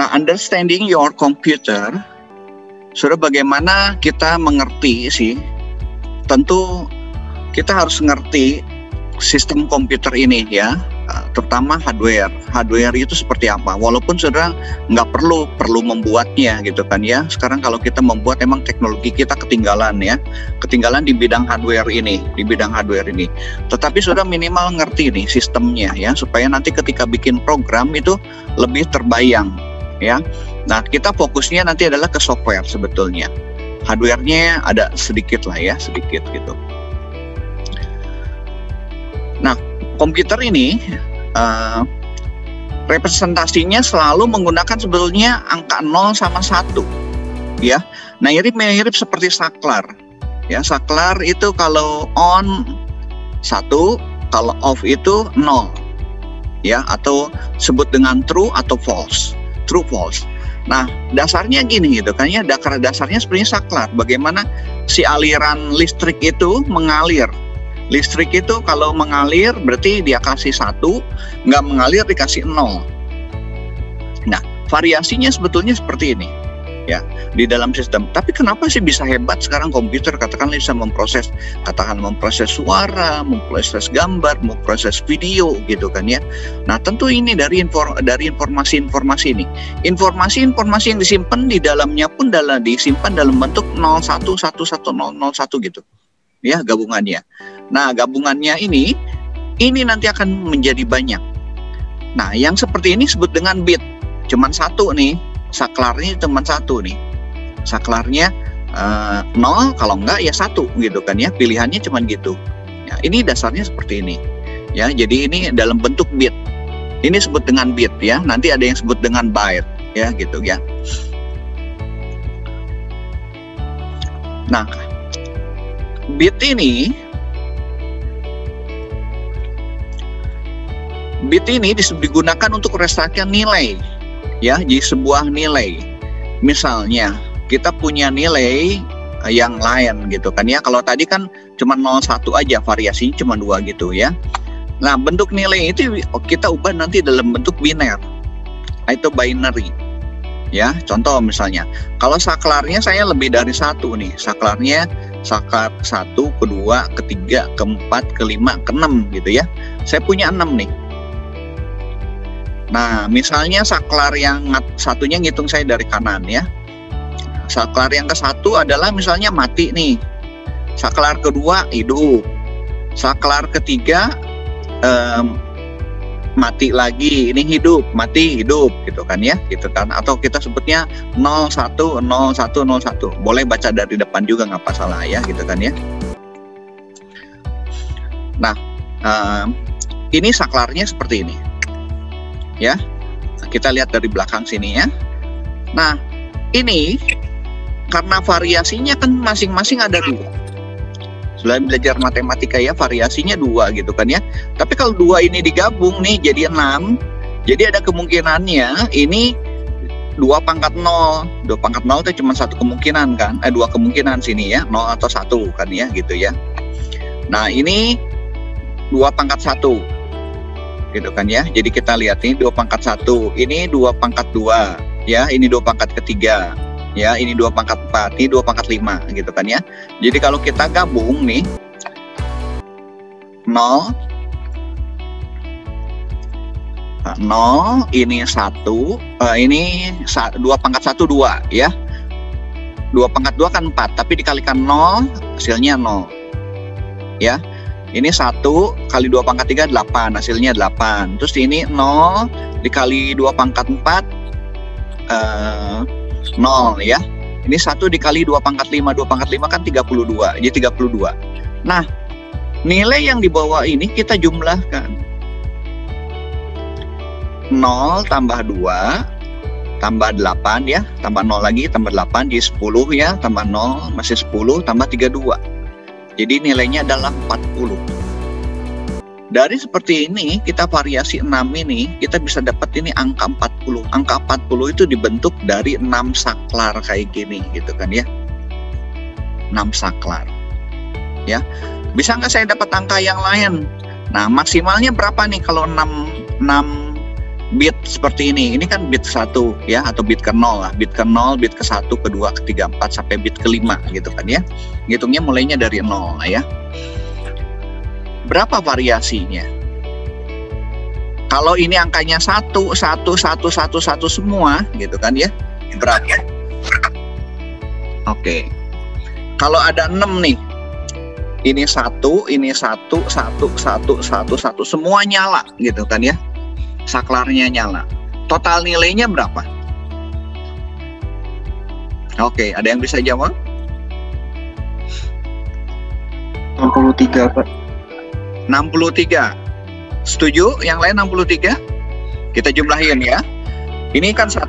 Nah, understanding your computer, sudah bagaimana kita mengerti sih? Tentu kita harus mengerti sistem komputer ini ya, terutama hardware. Hardware itu seperti apa? Walaupun saudara nggak perlu membuatnya gitu kan ya. Sekarang kalau kita membuat, emang teknologi kita ketinggalan ya, ketinggalan di bidang hardware ini, Tetapi saudara minimal ngerti nih sistemnya ya, supaya nanti ketika bikin program itu lebih terbayang ya. Nah, kita fokusnya nanti adalah ke software sebetulnya. Hardware-nya ada sedikit lah ya, sedikit gitu. Nah, komputer ini representasinya selalu menggunakan sebetulnya angka 0 sama 1 ya. Nah, mirip seperti saklar ya. Saklar itu kalau on 1, kalau off itu 0 ya, atau sebut dengan true atau false, true false. Nah, dasarnya gini gitu kan ya, dasarnya sebenarnya saklar. Bagaimana si aliran listrik itu mengalir. Listrik itu kalau mengalir berarti dia kasih 1, nggak mengalir dikasih 0. Nah, variasinya sebetulnya seperti ini ya di dalam sistem. Tapi kenapa sih bisa hebat sekarang komputer, katakanlah bisa memproses suara, memproses gambar, memproses video gitu kan ya. Nah, tentu ini dari informasi-informasi ini. Informasi-informasi yang disimpan di dalamnya pun disimpan dalam bentuk 011101 gitu ya, gabungannya. Nah, gabungannya ini nanti akan menjadi banyak. Nah, yang seperti ini disebut dengan bit. Cuman 1 nih, saklarnya cuman 1 nih. Saklarnya 0, kalau enggak ya 1 gitu kan ya. Pilihannya cuman gitu. Ya, ini dasarnya seperti ini. Ya, jadi ini dalam bentuk bit. Ini disebut dengan bit ya. Nanti ada yang sebut dengan byte ya gitu ya. Nah, bit ini digunakan untuk resakan nilai ya, jadi sebuah nilai. Misalnya kita punya nilai yang lain gitu kan ya. Kalau tadi kan cuma 01 aja, variasinya cuma 2 gitu ya. Nah, bentuk nilai itu kita ubah nanti dalam bentuk biner atau binary ya. Contoh misalnya, kalau saklarnya saya lebih dari 1 nih, saklarnya saklar 1, kedua, ketiga, keempat, kelima, keenam gitu ya. Saya punya 6 nih. Nah, misalnya saklar yang satunya ngitung saya dari kanan ya. Saklar yang ke-1 adalah misalnya mati nih. Saklar kedua hidup. Saklar ketiga mati lagi, ini hidup, mati, hidup gitu kan ya, gitu kan. Atau kita sebutnya 010101. Boleh baca dari depan juga nggak masalah ya, gitu kan ya. Nah, ini saklarnya seperti ini. Ya, kita lihat dari belakang sini ya. Nah, ini karena variasinya kan masing-masing ada 2. Selain belajar matematika ya, variasinya 2 gitu kan ya. Tapi kalau 2 ini digabung nih jadi 6, jadi ada kemungkinannya ini 2 pangkat 0. 2 pangkat 0 itu cuma 1 kemungkinan kan, 2 kemungkinan sini ya, 0 atau 1 kan ya, gitu ya. Nah, ini 2 pangkat 1 gitu kan ya. Jadi kita lihat ini 2 pangkat 1, ini 2 pangkat 2 ya, ini 2 pangkat ketiga ya, ini 2 pangkat 4, ini 2 pangkat 5 gitu kan ya. Jadi kalau kita gabung nih 0 ini 1, ini 2 pangkat 1 2 ya. 2 pangkat 2 kan 4, tapi dikalikan 0 hasilnya 0 ya. Ini 1 kali 2 pangkat 3 8, hasilnya 8. Terus ini 0 dikali 2 pangkat 4 0 ya. Ini 1 dikali 2 pangkat 5, 2 pangkat 5 kan 32, jadi 32. Nah, nilai yang di bawah ini kita jumlahkan. 0 tambah 2 tambah 8 ya, tambah 0 lagi, tambah 8 jadi 10 ya, tambah 0 masih 10, tambah 32. Jadi nilainya adalah 40. Dari seperti ini, kita variasi 6 ini, kita bisa dapat ini angka 40. Angka 40 itu dibentuk dari 6 saklar kayak gini gitu kan ya. 6 saklar. Ya. Bisa nggak saya dapat angka yang lain? Nah, maksimalnya berapa nih kalau 6 bit seperti ini kan bit 1 ya, atau bit ke 0 lah, bit ke 0, bit ke 1, ke 2, ke 3, 4 sampai bit ke 5 gitu kan ya. Hitungnya mulainya dari 0 ya. Berapa variasinya? Kalau ini angkanya 1, 1, 1, 1, 1 semua gitu kan ya, berapa? Oke. Kalau ada 6 nih, ini 1, ini 1, 1, 1, 1, 1 semua nyala gitu kan ya. Saklarnya nyala. Total nilainya berapa? Oke, ada yang bisa jawab? 63, Pak. 63. Setuju? Yang lain 63? Kita jumlahin ya. Ini kan 1.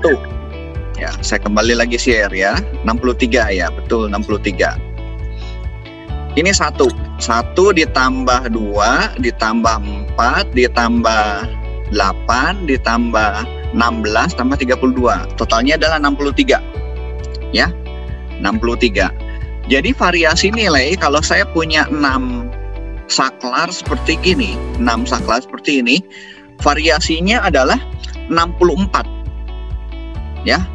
Ya, saya kembali lagi share ya. 63 ya, betul 63. Ini 1. 1 ditambah 2 ditambah 4 ditambah 8 ditambah 16 tambah 32. Totalnya adalah 63. Ya. 63. Jadi variasi nilai kalau saya punya 6 saklar seperti gini, 6 saklar seperti ini, variasinya adalah 64. Ya.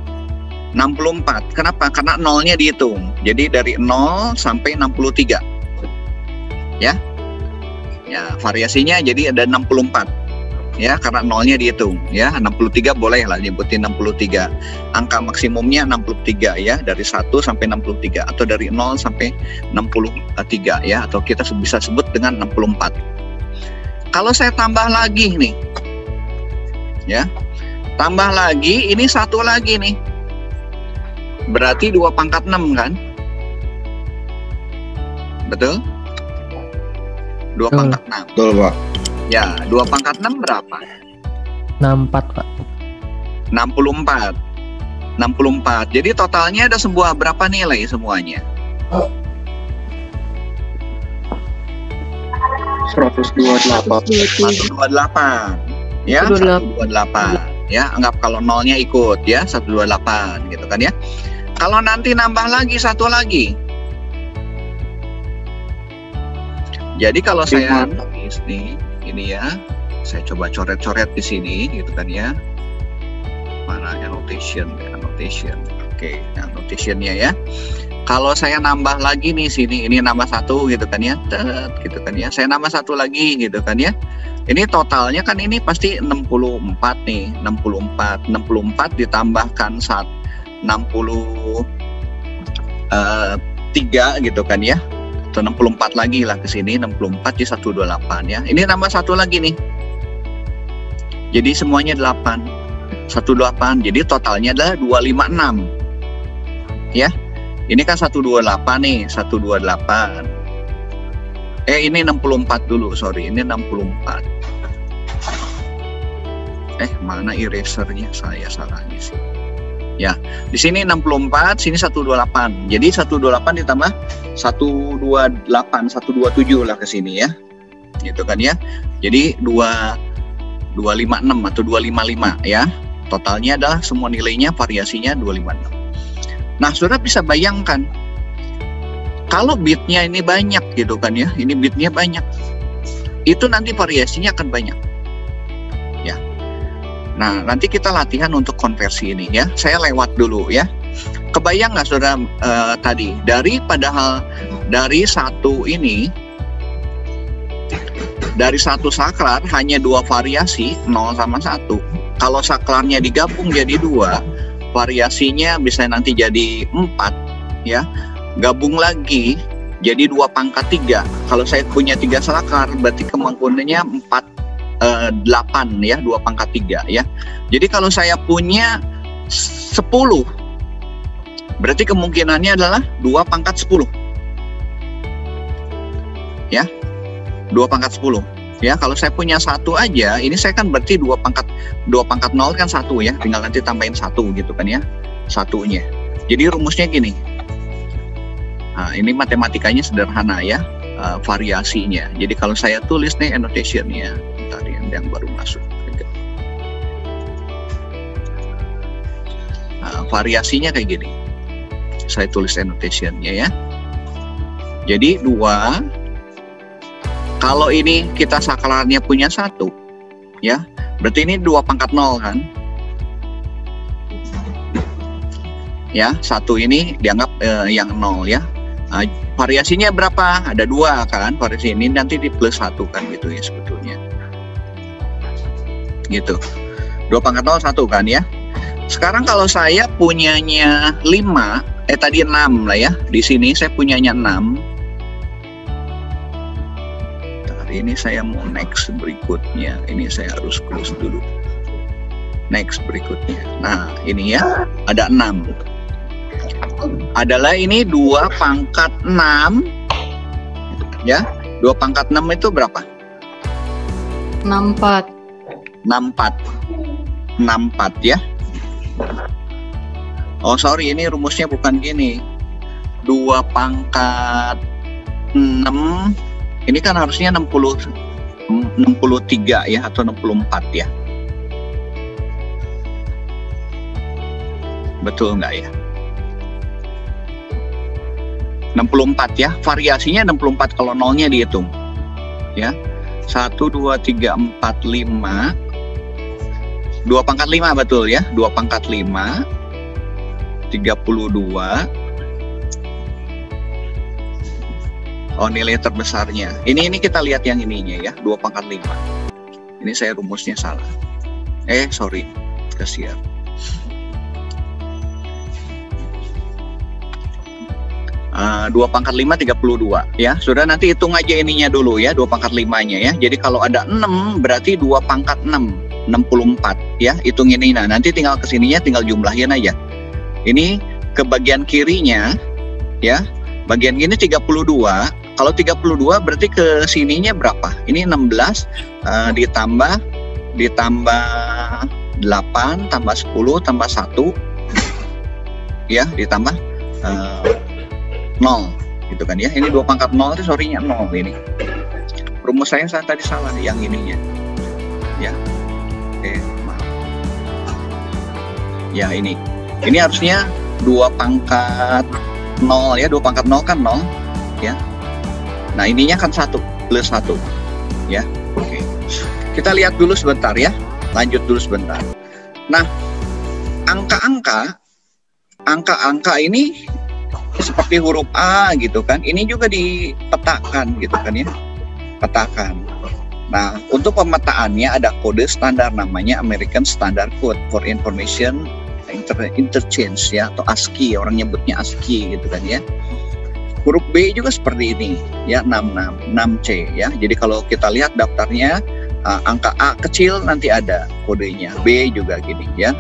64. Kenapa? Karena nolnya dihitung. Jadi dari 0 sampai 63. Ya. Ya, variasinya jadi ada 64. Ya, karena nolnya dihitung ya. 63 boleh lah nyebutin 63. Angka maksimumnya 63 ya, dari 1 sampai 63 atau dari 0 sampai 63 ya, atau kita bisa sebut dengan 64. Kalau saya tambah lagi nih. Ya. Tambah lagi, ini 1 lagi nih. Berarti 2 pangkat 6 kan? Betul? 2 pangkat 6. Betul, Pak. Ya, 2 pangkat 6 berapa? 64, Pak. 64. 64. Jadi totalnya ada sebuah berapa nilai semuanya? 128. 128. Ya, 128. Ya, anggap kalau nolnya ikut ya, 128 gitu kan ya. Kalau nanti nambah lagi 1 lagi. Jadi kalau saya tulis nih, ini ya, saya coba coret-coret di sini gitu kan ya. Mana annotation? Oke, annotationnya ya. Kalau saya nambah lagi nih sini, ini nambah 1 gitu kan ya, gitu kan ya. Saya nambah 1 lagi gitu kan ya. Ini totalnya kan ini pasti 64 nih, 64 ditambahkan 63 gitu kan ya. Atau 64 lagi lah ke sini, 64 jadi 128 ya. Ini nambah 1 lagi nih. Jadi semuanya 8. 128. Jadi totalnya adalah 256. Ya. Ini kan 128 nih, 128. Ini 64 dulu, sorry. Ini 64. Mana erasernya? Saya salah nih sih. Ya, di sini 64, sini 128. Jadi 128 ditambah 128, 127 lah ke sini ya. Gitu kan ya. Jadi 256 atau 255 ya. Totalnya adalah semua nilainya variasinya 256. Nah, Saudara bisa bayangkan kalau bitnya ini banyak gitu kan ya. Ini bitnya banyak. Itu nanti variasinya akan banyak. Ya. Nah, nanti kita latihan untuk konversi ini ya. Saya lewat dulu ya. Kebayang nggak Saudara tadi dari satu ini, dari satu saklar hanya 2 variasi, 0 sama 1. Kalau saklarnya digabung jadi 2, variasinya bisa nanti jadi 4 ya. Gabung lagi jadi 2 pangkat 3. Kalau saya punya 3 saklar berarti kemungkinannya 8 ya, 2 pangkat 3 ya. Jadi kalau saya punya 10, berarti kemungkinannya adalah 2 pangkat 10 ya, 2 pangkat 10 ya. Kalau saya punya 1 aja, ini saya kan berarti 2 pangkat 0 kan 1 ya, tinggal nanti tambahin 1 gitu kan ya, satunya. Jadi rumusnya gini. Nah, ini matematikanya sederhana ya, variasinya. Jadi kalau saya tulis nih annotationnya, tadi yang baru masuk. Nah, variasinya kayak gini. Saya tulis annotationnya ya. Jadi 2. Kalau ini kita saklarnya punya 1, Ya, berarti ini 2 pangkat 0 kan? Ya, 1 ini dianggap yang 0 ya. Variasinya berapa? Ada 2 kan? Variasi ini nanti di plus 1 kan gitu ya sebetulnya. Gitu. 2 pangkat 0 1 kan ya. Sekarang kalau saya punyanya 5, tadi 6 lah ya. Di sini saya punyanya 6. Ini saya mau next berikutnya. Ini saya harus close dulu. Next berikutnya. Nah, ini ya, ada 6. Adalah ini 2 pangkat 6. Ya, 2 pangkat 6 itu berapa? 64. 64. 64 ya. Oh, sorry, ini rumusnya bukan gini. 2 pangkat 6. Ini kan harusnya 63 ya, atau 64 ya. Betul nggak ya? 64 ya, variasinya 64 kalau nolnya dihitung. Ya, 1, 2, 3, 4, 5. 2 pangkat 5 betul ya, 2 pangkat 5. 32. Oh, nilai terbesarnya. Ini kita lihat yang ininya ya, 2 pangkat 5. Ini saya rumusnya salah. Sorry. Kasihan. 2 pangkat 5 32 ya. Sudah, nanti hitung aja ininya dulu ya, 2 pangkat 5-nya ya. Jadi kalau ada 6 berarti 2 pangkat 6, 64 ya. Hitung ini. Nah, nanti tinggal kesininya tinggal jumlahin aja. Ini ke bagian kirinya ya. Bagian gini 32. Kalau 32 berarti ke sininya berapa? Ini 16 ditambah 8 tambah 10 tambah 1 ya, ditambah 0 gitu kan ya. Ini 2 pangkat 0 itu sorry-nya 0 ini. Rumus saya tadi salah yang ininya. Ya. Maaf. Ya, ini. Ini harusnya 2 pangkat 0 ya, 2 pangkat 0 kan 0 ya. Nah, ininya kan 1 plus 1 ya. Oke. Kita lihat dulu sebentar ya. Lanjut dulu sebentar. Nah, angka-angka ini seperti huruf A gitu kan. Ini juga dipetakan gitu kan ya. Petakan. Nah, untuk pemetaannya ada kode standar namanya American Standard Code for Information Interchange ya, atau ASCII, orang nyebutnya ASCII gitu kan ya. Huruf B juga seperti ini ya, 6C ya. Jadi kalau kita lihat daftarnya, angka A kecil nanti ada kodenya, B juga gini ya.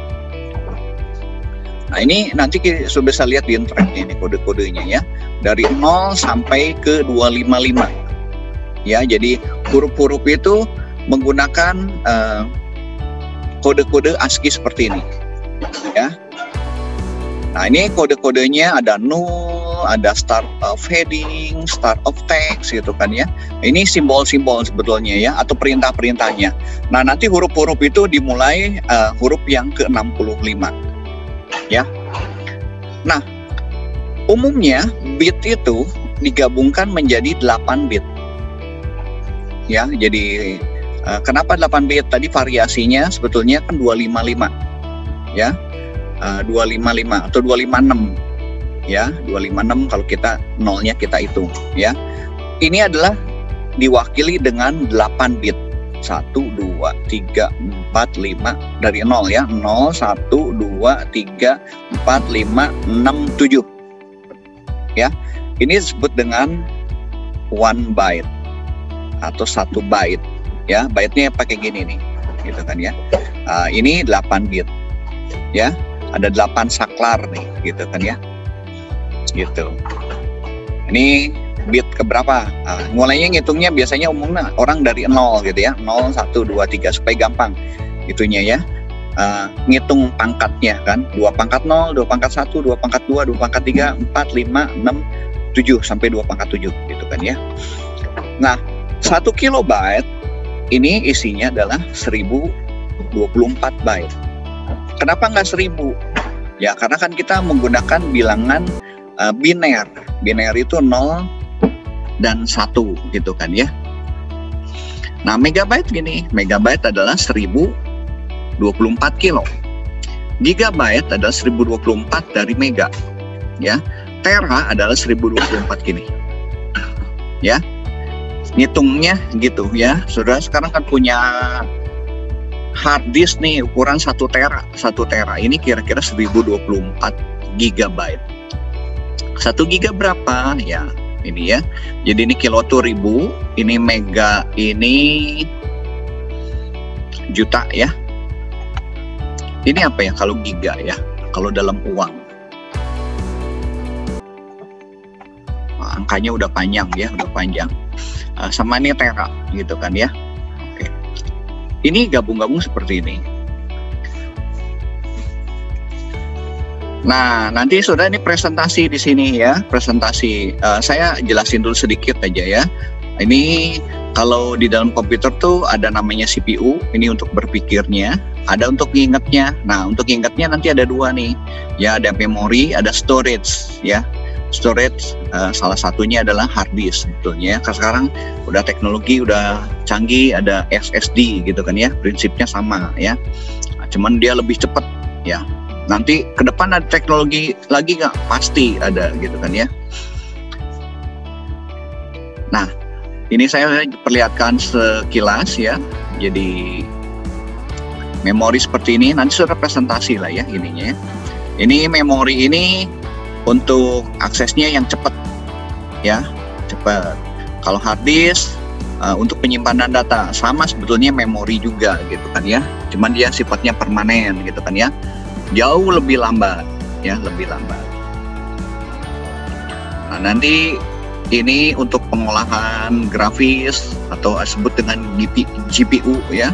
Nah, ini nanti kita sudah bisa lihat di internet ini kode-kodenya ya, dari 0 sampai ke 255 ya. Jadi huruf-huruf itu menggunakan kode-kode ASCII seperti ini ya. Nah, ini kode-kodenya ada null, ada start of heading, start of text gitu kan ya. Ini simbol-simbol sebetulnya ya, atau perintah-perintahnya. Nah, nanti huruf-huruf itu dimulai huruf yang ke-65 ya. Nah, umumnya bit itu digabungkan menjadi 8 bit ya. Jadi kenapa 8 bit? Tadi variasinya sebetulnya kan 255 ya. 255 atau 256 ya, 256 kalau kita nolnya kita hitung ya. Ini adalah diwakili dengan 8 bit. 1, 2, 3, 4, 5 dari 0 ya. 0, 1, 2, 3, 4, 5, 6, 7 ya. Ini disebut dengan 1 byte atau 1 byte ya. Byte-nya pakai gini nih gitu kan ya. Ini 8 bit ya. Ada 8 saklar nih gitu kan ya. Gitu. Ini bit keberapa? Mulainya ngitungnya biasanya umumnya orang dari 0 gitu ya. 0, 1, 2, 3 supaya gampang itunya ya. Ngitung pangkatnya kan. 2 pangkat 0, 2 pangkat 1, 2 pangkat 2, 2 pangkat 3, 4, 5, 6, 7 sampai 2 pangkat 7 gitu kan ya. Nah, 1 kilobyte ini isinya adalah 1024 byte. Kenapa nggak 1000? Ya, karena kan kita menggunakan bilangan biner. Biner itu 0 dan 1 gitu kan ya. Nah, megabyte gini, megabyte adalah 1024 kilo. Gigabyte adalah 1024 dari mega. Ya. Tera adalah 1024 gini. Ya. Ngitungnya gitu ya. Saudara sekarang kan punya hard disk nih ukuran 1 tera. 1 tera ini kira-kira 1024 gigabyte. 1 giga berapa? Ya, ini ya. Jadi ini kilo tuh 1000, ini mega, ini juta ya. Ini apa ya kalau giga ya? Kalau dalam uang. Nah, angkanya udah panjang ya, udah panjang. Sama ini tera gitu kan ya. Oke. Ini gabung-gabung seperti ini. Nah, nanti sudah ini presentasi di sini ya, presentasi. Saya jelasin dulu sedikit aja ya. Ini kalau di dalam komputer tuh ada namanya CPU, ini untuk berpikirnya, ada untuk ingatnya. Nah, untuk ingatnya nanti ada dua nih, ya ada memori, ada storage ya. Storage salah satunya adalah hard disk sebetulnya. Sekarang udah teknologi udah canggih, ada SSD gitu kan ya, prinsipnya sama ya. Nah, cuman dia lebih cepat ya. Nanti ke depan ada teknologi lagi nggak? Pasti ada gitu kan ya. Nah, ini saya perlihatkan sekilas ya. Jadi memori seperti ini nanti sudah presentasi lah ya ininya. Ini memori ini untuk aksesnya yang cepat ya, cepat. Kalau hard disk untuk penyimpanan data sama sebetulnya memori juga gitu kan ya. Cuman dia sifatnya permanen gitu kan ya. Jauh lebih lambat ya, lebih lambat. Nah, nanti ini untuk pengolahan grafis atau disebut dengan GPU ya.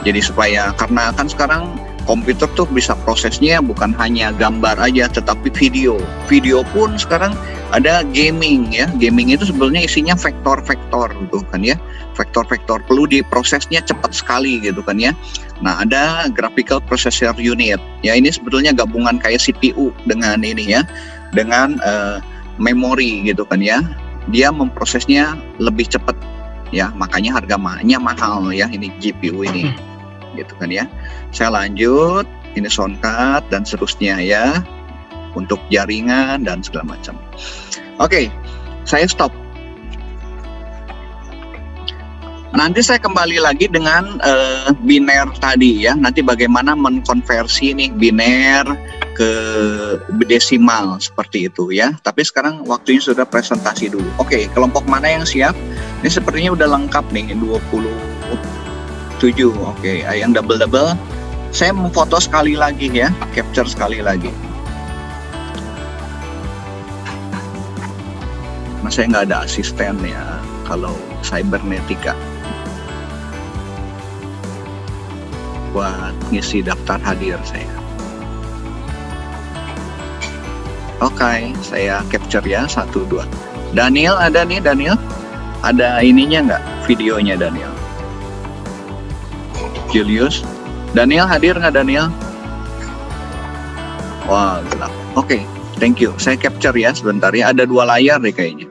Jadi supaya karena kan sekarang komputer tuh bisa prosesnya bukan hanya gambar aja tetapi video. Video pun sekarang ada gaming ya. Gaming itu sebenarnya isinya vektor-vektor gitu kan ya. Vektor-vektor perlu diprosesnya cepat sekali gitu kan ya. Nah, ada graphical processor unit. Ya, ini sebetulnya gabungan kayak CPU dengan ini ya. Dengan memori gitu kan ya. Dia memprosesnya lebih cepat ya, makanya harganya mahal ya ini GPU ini. Gitu kan ya. Saya lanjut, ini soundcard dan seterusnya ya. Untuk jaringan dan segala macam. Oke, saya stop. Nanti saya kembali lagi dengan biner tadi ya. Nanti bagaimana mengkonversi nih biner ke desimal seperti itu ya. Tapi sekarang waktunya sudah presentasi dulu. Oke, kelompok mana yang siap? Ini sepertinya udah lengkap nih 27. Oke, yang double-double. Saya memfoto sekali lagi ya, capture sekali lagi. Nah, saya nggak ada asisten ya kalau cybernetika. Buat ngisi daftar hadir saya. Oke, saya capture ya 1, 2. Daniel ada nih, Daniel. Ada ininya nggak? Videonya Daniel. Julius. Daniel hadir nggak Daniel? Wah, gelap. Oke, thank you. Saya capture ya sebentar ya. Ada 2 layar deh kayaknya.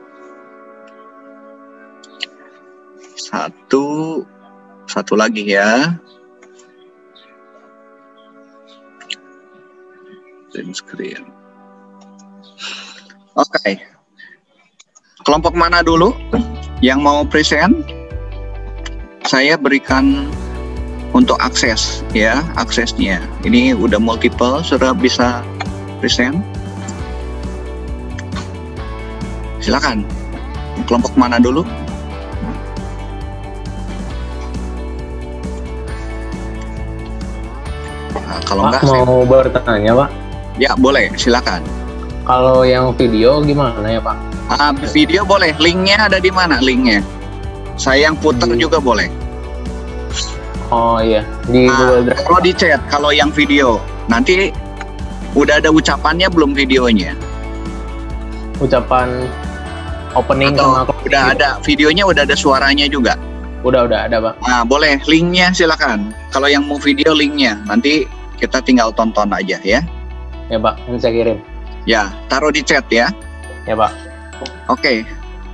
Satu lagi ya. Screen. Oke. Kelompok mana dulu yang mau present? Saya berikan untuk akses ya, aksesnya. Ini udah multiple, sudah bisa present. Silakan. Kelompok mana dulu? Nah, kalau enggak mau bertanya, Pak. Ya, boleh, silakan. Kalau yang video gimana ya, Pak? Video boleh, linknya ada di mana linknya? Saya yang puter juga boleh. Oh iya, di Google Drive. Kalau di chat, kalau yang video, nanti udah ada ucapannya belum videonya? Ucapan opening atau sama udah ada videonya, udah ada suaranya juga? Udah ada, Pak. Nah, boleh, linknya silakan. Kalau yang mau video, linknya nanti kita tinggal tonton aja ya. Ya, Pak, ini saya kirim. Ya, taruh di chat ya. Ya, Pak. Oke.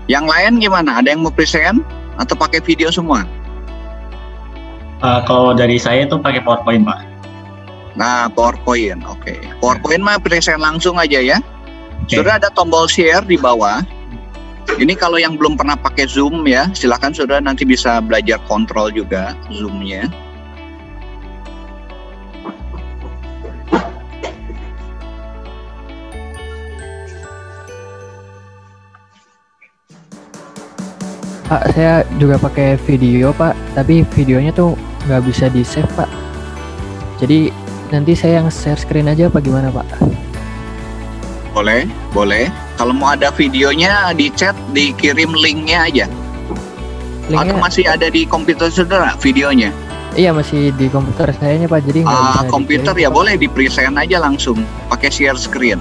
Yang lain gimana? Ada yang mau present atau pakai video semua? Kalau dari saya tuh pakai PowerPoint, Pak. Nah, PowerPoint, oke. PowerPoint mah present langsung aja ya. Oke. Sudah ada tombol share di bawah. Ini kalau yang belum pernah pakai Zoom ya, silakan sudah nanti bisa belajar kontrol juga Zoom-nya. Pak, saya juga pakai video Pak, tapi videonya tuh nggak bisa di save Pak. Jadi nanti saya yang share screen aja apa gimana Pak? Boleh, boleh. Kalau mau ada videonya di chat, dikirim linknya aja. Atau Linknya, masih ada di komputer saudara videonya? iya masih di komputer sayanya Pak, jadi nggak bisa Komputer dikirim, ya Pak. boleh di present aja langsung, pakai share screen.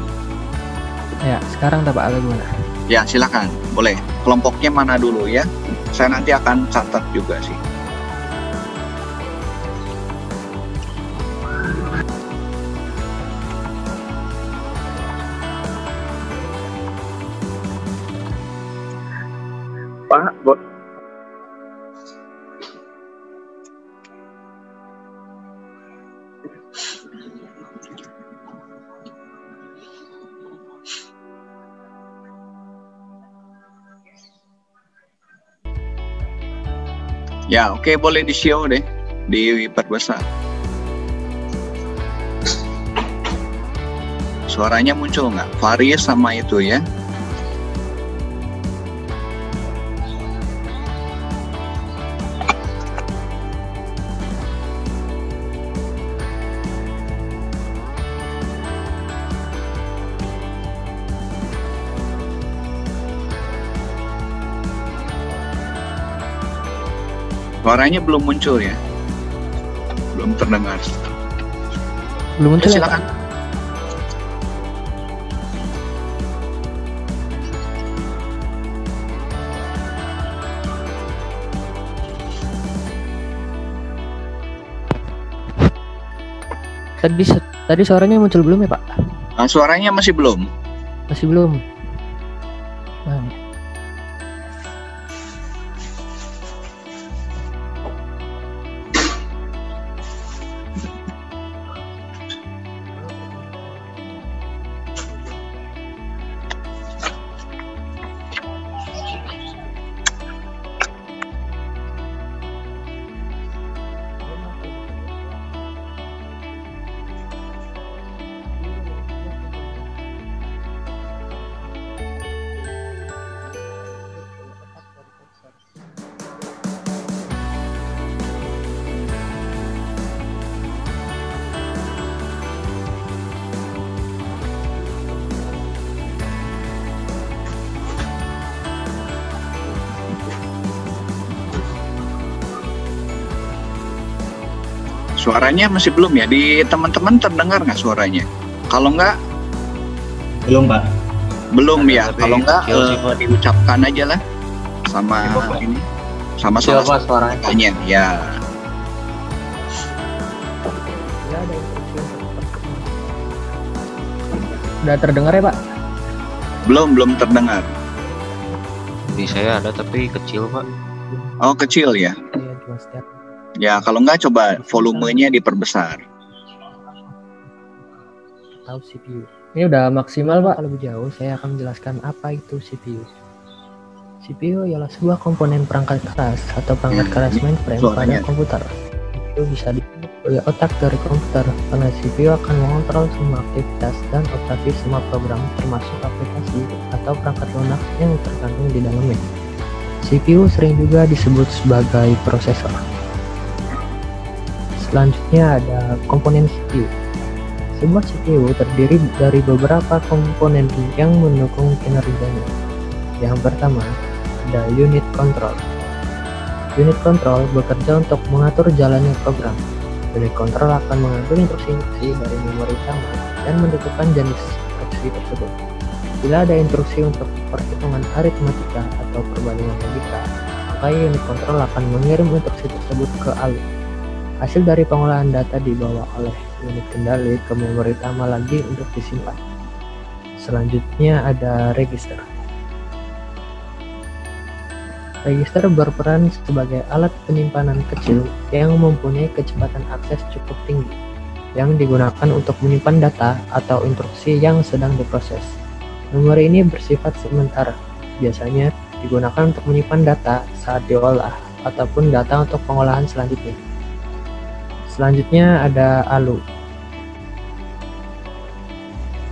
Ya, sekarang tak Pak, atau gimana? Ya silakan, boleh. Kelompoknya mana dulu ya? Saya nanti akan catat juga sih. Pak, Ya oke, boleh di show deh, diperbesar. Suaranya muncul nggak? Varies sama itu ya. Suaranya belum muncul ya, belum terdengar. Belum muncul ya, Pak? Silakan. Tadi suaranya muncul belum ya Pak? Suaranya masih belum. Masih belum. Nah, ya. Suaranya masih belum ya? Di teman-teman terdengar nggak suaranya? Kalau nggak, belum, Pak. belum Ada, ya. tapi Kalau nggak, kecil sih, Pak. diucapkan aja lah sama Iya, Pak. ini, sama Siapa salah suaranya? satunya. Ya, Udah terdengar ya Pak? belum terdengar. Di saya ada tapi kecil Pak. Oh kecil ya? Iya, cuma setiap Ya kalau nggak coba volumenya diperbesar. tahu CPU. Ini udah maksimal Pak. Lebih jauh saya akan menjelaskan apa itu CPU. CPU ialah sebuah komponen perangkat keras atau perangkat keras mainframe Suaranya. pada komputer. CPU bisa disebut sebagai otak dari komputer karena CPU akan mengontrol semua aktivitas dan operasi semua program termasuk aplikasi atau perangkat lunak yang terkandung di dalamnya. CPU sering juga disebut sebagai prosesor. Selanjutnya ada komponen CPU. Sebuah CPU terdiri dari beberapa komponen yang mendukung kinerjanya. Yang pertama, ada unit control. Unit control bekerja untuk mengatur jalannya program. Unit control akan mengambil instruksi dari memori utama dan menentukan jenis instruksi tersebut. Bila ada instruksi untuk perhitungan aritmatika atau perbandingan logika, maka unit control akan mengirim instruksi tersebut ke ALU. Hasil dari pengolahan data dibawa oleh unit kendali ke memori utama lagi untuk disimpan. Selanjutnya ada register. Register berperan sebagai alat penyimpanan kecil yang mempunyai kecepatan akses cukup tinggi, yang digunakan untuk menyimpan data atau instruksi yang sedang diproses. Memori ini bersifat sementara, biasanya digunakan untuk menyimpan data saat diolah ataupun data untuk pengolahan selanjutnya. Selanjutnya ada ALU.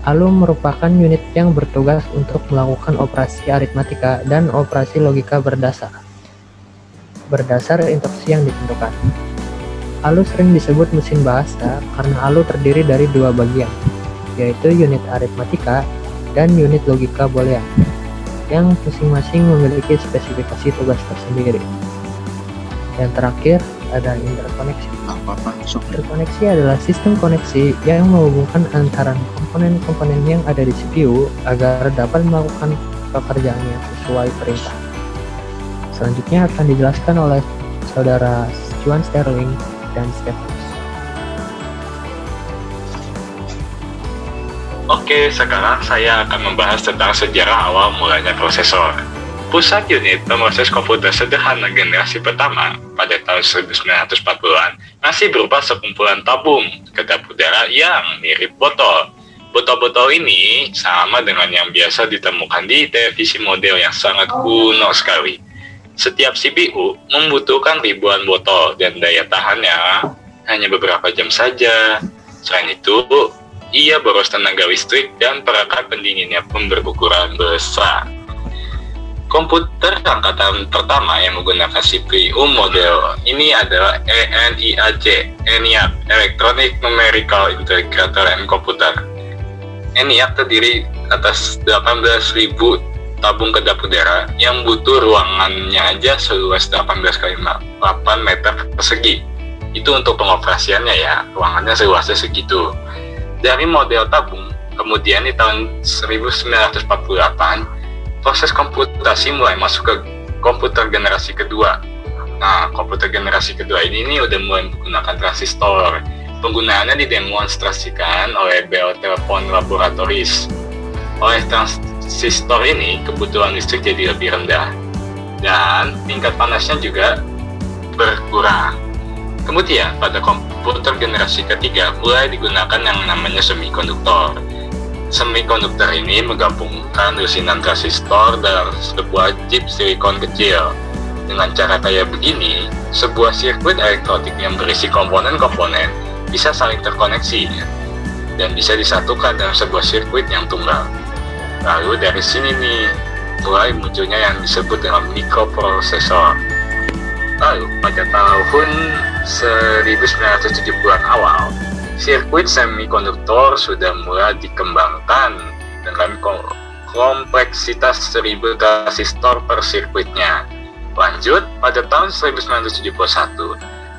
ALU merupakan unit yang bertugas untuk melakukan operasi aritmatika dan operasi logika berdasar instruksi yang ditentukan. ALU sering disebut mesin bahasa karena ALU terdiri dari dua bagian, yaitu unit aritmatika dan unit logika boolean, yang masing-masing memiliki spesifikasi tugas tersendiri. Yang terakhir ada interkoneksi. Interkoneksi adalah sistem koneksi yang menghubungkan antara komponen-komponen yang ada di CPU agar dapat melakukan pekerjaannya sesuai perintah. Selanjutnya akan dijelaskan oleh saudara Juan Sterling dan Stefanus. Oke, sekarang saya akan membahas tentang sejarah awal mulanya prosesor. Pusat unit pemroses komputer sederhana generasi pertama pada tahun 1940-an masih berupa sekumpulan tabung kedap udara yang mirip botol. Botol-botol ini sama dengan yang biasa ditemukan di televisi model yang sangat kuno sekali. Setiap CPU membutuhkan ribuan botol dan daya tahannya hanya beberapa jam saja. Selain itu, ia boros tenaga listrik dan perangkat pendinginnya pun berukuran besar. Komputer angkatan pertama yang menggunakan CPU model ini adalah ENIAC, ENIAC, Electronic Numerical Integrator and Computer. ENIAC terdiri atas 18.000 tabung kedap udara yang butuh ruangannya aja seluas 18 x 8 meter persegi. Itu untuk pengoperasiannya ya, ruangannya seluasnya segitu. Dari model tabung, kemudian di tahun 1948, proses komputasi mulai masuk ke komputer generasi kedua. Nah, komputer generasi kedua ini udah mulai menggunakan transistor. Penggunaannya didemonstrasikan oleh Bell Telephone Laboratories. Oleh transistor ini, kebutuhan listrik jadi lebih rendah. Dan tingkat panasnya juga berkurang. Kemudian, pada komputer generasi ketiga, mulai digunakan yang namanya semikonduktor. Semikonduktor ini menggabungkan lusinan transistor dalam sebuah chip silikon kecil. Dengan cara kayak begini, sebuah sirkuit elektronik yang berisi komponen-komponen bisa saling terkoneksi dan bisa disatukan dalam sebuah sirkuit yang tunggal. Lalu dari sini nih, mulai munculnya yang disebut dengan mikroprosesor. Lalu pada tahun 1970-an awal, sirkuit semikonduktor sudah mulai dikembangkan dengan kompleksitas 1000 transistor per sirkuitnya. Lanjut, pada tahun 1971,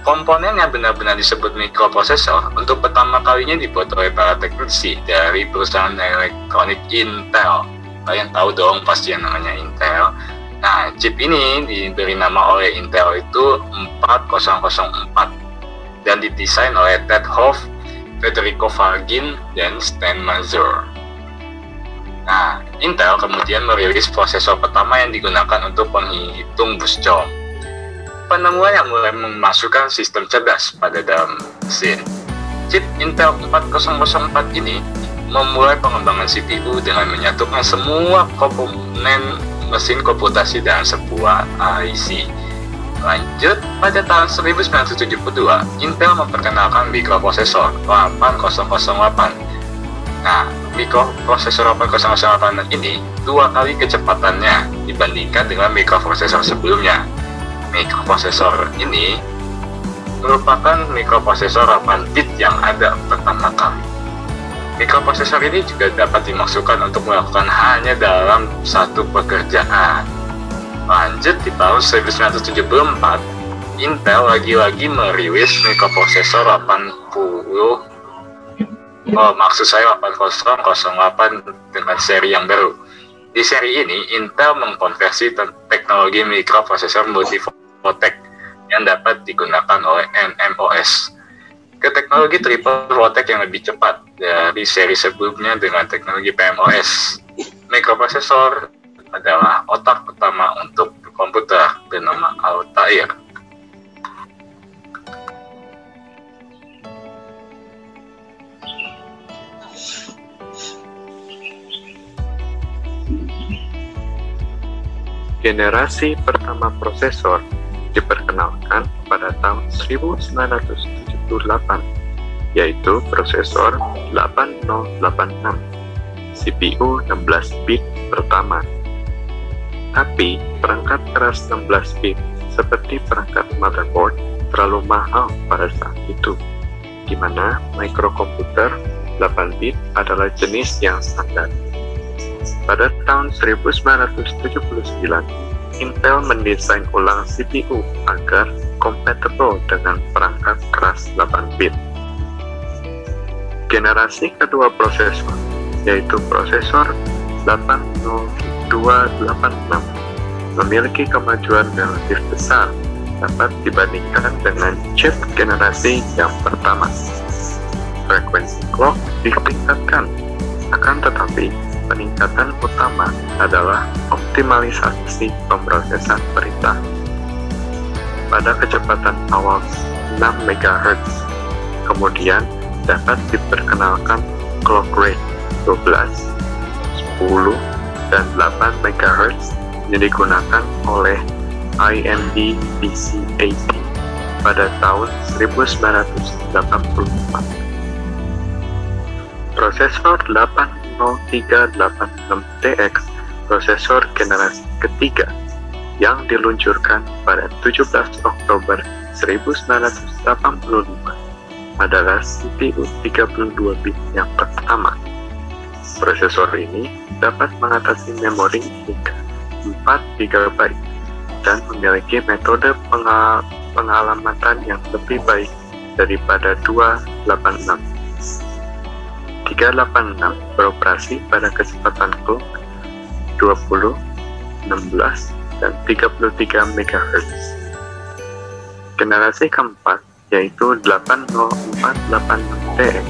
komponen yang benar-benar disebut mikroprosesor untuk pertama kalinya dibuat oleh para teknisi dari perusahaan elektronik Intel. Kalian tahu dong pasti yang namanya Intel. Nah, chip ini diberi nama oleh Intel itu 4004 dan didesain oleh Ted Hoff, Federico Fargin, dan Stan Mazur. Nah, Intel kemudian merilis prosesor pertama yang digunakan untuk penghitung bus jom. Penemuan yang mulai memasukkan sistem cerdas pada dalam mesin. Chip Intel 4004 ini memulai pengembangan CPU dengan menyatukan semua komponen mesin komputasi dalam sebuah IC. Lanjut, pada tahun 1972, Intel memperkenalkan mikroprosesor 8008. Nah, mikroprosesor 8008 ini 2 kali kecepatannya dibandingkan dengan mikroprosesor sebelumnya. Mikroprosesor ini merupakan mikroprosesor 8 bit yang ada pertama kali. Mikroprosesor ini juga dapat dimasukkan untuk melakukan hanya dalam satu pekerjaan. Lanjut, di tahun 1974, Intel lagi-lagi merilis mikroprosesor 8008 dengan seri yang baru. Di seri ini, Intel mengkonversi teknologi mikroprosesor multi-vortex yang dapat digunakan oleh NMOS ke teknologi triple vortex yang lebih cepat dari seri sebelumnya dengan teknologi PMOS. Mikroprosesor adalah otak utama untuk komputer. bernama Altair. Generasi pertama prosesor diperkenalkan pada tahun 1978, yaitu prosesor 8086, CPU 16 bit pertama. Tapi perangkat keras 16 bit seperti perangkat motherboard terlalu mahal pada saat itu, di mana mikrokomputer 8 bit adalah jenis yang standar. Pada tahun 1979, Intel mendesain ulang CPU agar kompatibel dengan perangkat keras 8 bit. Generasi kedua prosesor, yaitu prosesor 80286, memiliki kemajuan relatif besar dapat dibandingkan dengan chip generasi yang pertama. Frekuensi clock ditingkatkan, akan tetapi peningkatan utama adalah optimalisasi pemrosesan perintah. Pada kecepatan awal 6 MHz, kemudian dapat diperkenalkan clock rate 12, 10, dan 8 MHz yang digunakan oleh AMD PC-80 pada tahun 1984. Prosesor 80386DX, prosesor generasi ketiga yang diluncurkan pada 17 Oktober 1985, adalah CPU 32 bit yang pertama. Prosesor ini dapat mengatasi memori hingga 4 GB dan memiliki metode pengalamatan yang lebih baik daripada 286. 386 beroperasi pada kecepatan clock 20, 16, dan 33 MHz. Generasi keempat, yaitu 80486DX,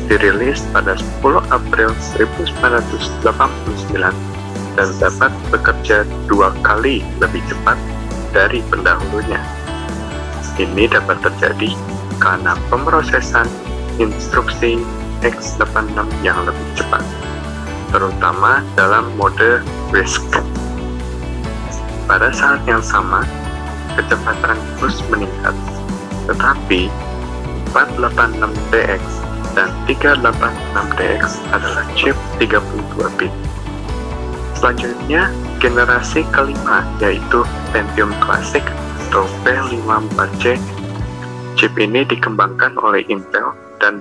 dirilis pada 10 April 1989 dan dapat bekerja 2 kali lebih cepat dari pendahulunya. Ini dapat terjadi karena pemrosesan instruksi x86 yang lebih cepat, terutama dalam mode RISC. Pada saat yang sama, kecepatan terus meningkat, tetapi 486DX dan 386DX adalah chip 32 bit. Selanjutnya, generasi kelima, yaitu Pentium Classic atau P54C. Chip ini dikembangkan oleh Intel dan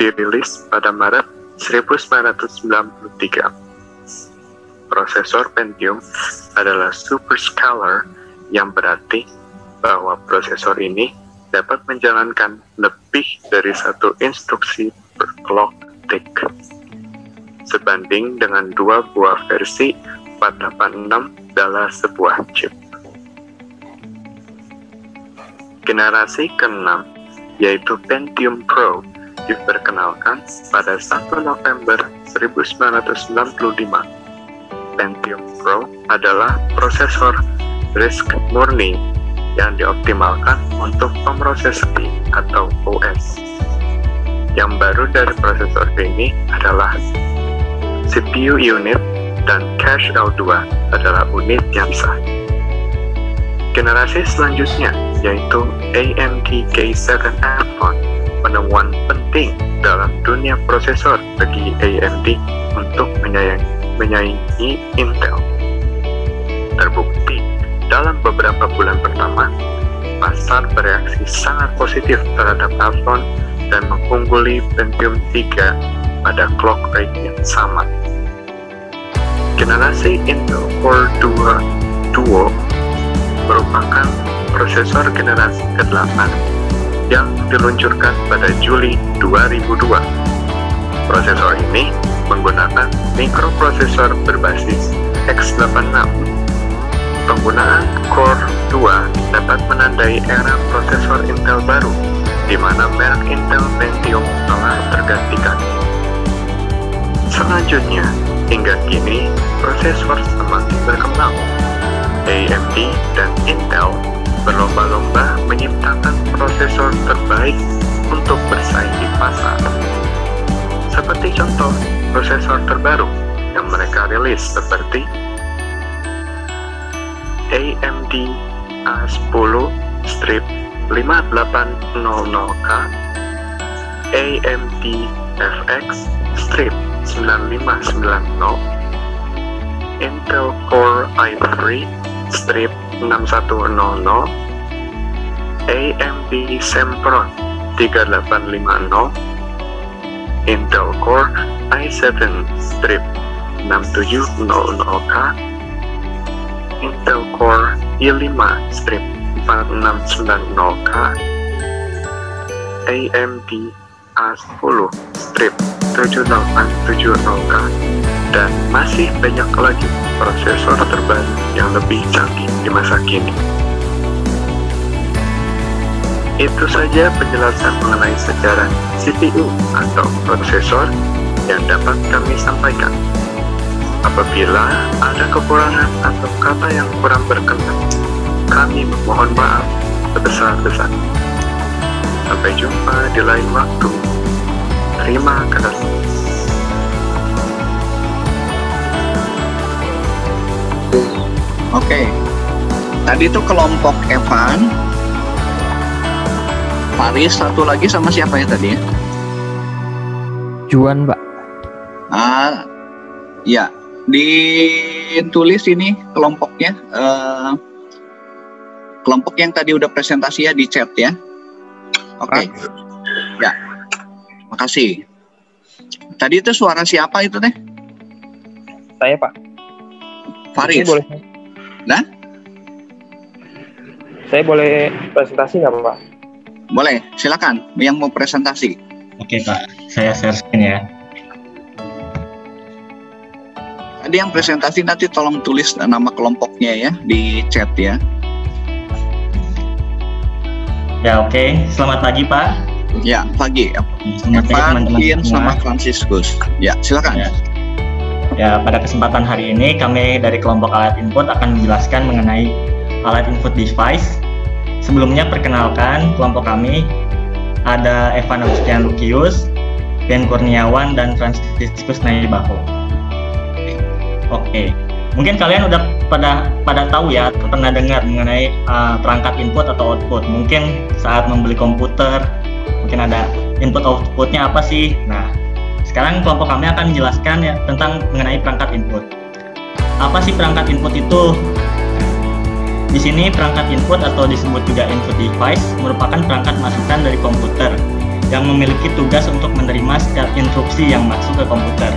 dirilis pada Maret 1993. Prosesor Pentium adalah superscalar, yang berarti bahwa prosesor ini dapat menjalankan lebih dari satu instruksi per clock tick, sebanding dengan 2 buah versi 486 dalam sebuah chip. Generasi ke-6, yaitu Pentium Pro, diperkenalkan pada 1 November 1995. Pentium Pro adalah prosesor RISC murni yang dioptimalkan untuk pemrosesasi atau OS. Yang baru dari prosesor ini adalah CPU unit dan cache L2 adalah unit yang sah. Generasi selanjutnya, yaitu AMD K7F1, penemuan penting dalam dunia prosesor bagi AMD untuk menyaingi Intel. Terbukti dalam beberapa bulan pertama, pasar bereaksi sangat positif terhadap Athlon dan mengungguli Pentium 3 pada clock rate yang sama. Generasi Intel Core Duo merupakan prosesor generasi ke-8 yang diluncurkan pada Juli 2002. Prosesor ini menggunakan mikroprosesor berbasis x86. Penggunaan Core 2 dapat menandai era prosesor Intel baru, di mana merek Intel Pentium telah tergantikan. Selanjutnya, hingga kini prosesor semakin berkembang. AMD dan Intel berlomba-lomba menciptakan prosesor terbaik untuk bersaing di pasar. Seperti contoh prosesor terbaru yang mereka rilis seperti AMD A10-5800K, AMD FX-9590, Intel Core i3-6100, AMD Sempron 3850, Intel Core i7-6700K, Intel Core i5-4690K, AMD A10-7870K, dan masih banyak lagi prosesor terbaru yang lebih canggih di masa kini. Itu saja penjelasan mengenai sejarah CPU atau prosesor yang dapat kami sampaikan. Apabila ada kekurangan atau kata yang kurang berkenan, kami memohon maaf sebesar-besarnya. Sampai jumpa di lain waktu. Terima kasih. Oke. Tadi itu kelompok Evan, Faris, satu lagi sama siapa ya tadi ya? Juan, Pak. Ya, ditulis ini kelompoknya, kelompok yang tadi udah presentasi ya di chat ya. Oke. Ya, makasih. Tadi itu suara siapa itu teh? Saya, Pak. Faris. Boleh. Nah? Saya boleh presentasi nggak, Pak? Boleh, silakan. Yang mau presentasi. Oke Pak, saya share screen ya. Tadi yang presentasi nanti tolong tulis nama kelompoknya ya di chat ya. Ya oke, selamat pagi Pak. Ya, pagi. Selamat pagi teman-teman Evan semua. sama Franciscus. Ya, silakan. Ya, pada kesempatan hari ini kami dari kelompok alat input akan menjelaskan mengenai alat input device. Sebelumnya perkenalkan kelompok kami ada Evan Agustian Lukius, Ben Kurniawan, dan Franciscus Naibaho. Oke, mungkin kalian udah pada tahu ya, pernah dengar mengenai perangkat input atau output. Mungkin saat membeli komputer, mungkin ada input outputnya apa sih? Nah, sekarang kelompok kami akan menjelaskan ya tentang mengenai perangkat input. Apa sih perangkat input itu? Di sini perangkat input atau disebut juga input device merupakan perangkat masukan dari komputer yang memiliki tugas untuk menerima setiap instruksi yang masuk ke komputer.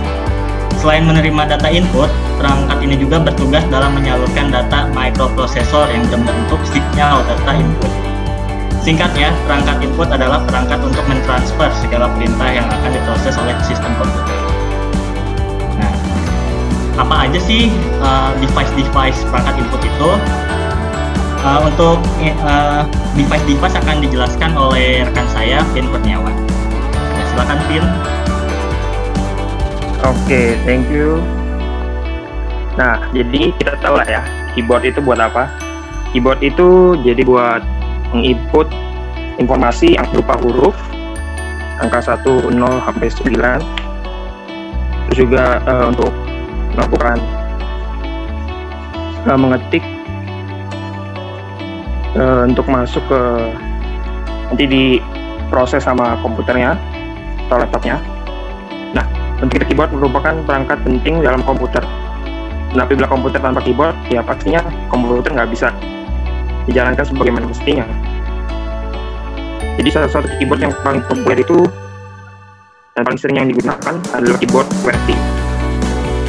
Selain menerima data input, perangkat ini juga bertugas dalam menyalurkan data microprosesor yang berbentuk sinyal data input. Singkatnya, perangkat input adalah perangkat untuk mentransfer segala perintah yang akan diproses oleh sistem komputer. Nah, apa aja sih device-device perangkat input itu? Untuk device-device akan dijelaskan oleh rekan saya, Vin Kurniawan. Nah, silakan Vin. Oke, thank you. Nah, jadi kita tahu lah ya, keyboard itu buat apa? Keyboard itu jadi buat menginput informasi yang berupa huruf, angka 1, 0, sampai 9. Terus juga untuk melakukan mengetik untuk masuk ke nanti diproses sama komputernya atau laptopnya. Nah, untuk keyboard merupakan perangkat penting dalam komputer. Nah, apabila komputer tanpa keyboard, ya pastinya komputer nggak bisa dijalankan sebagaimana mestinya. Jadi salah satu keyboard yang paling populer itu dan paling sering yang digunakan adalah keyboard QWERTY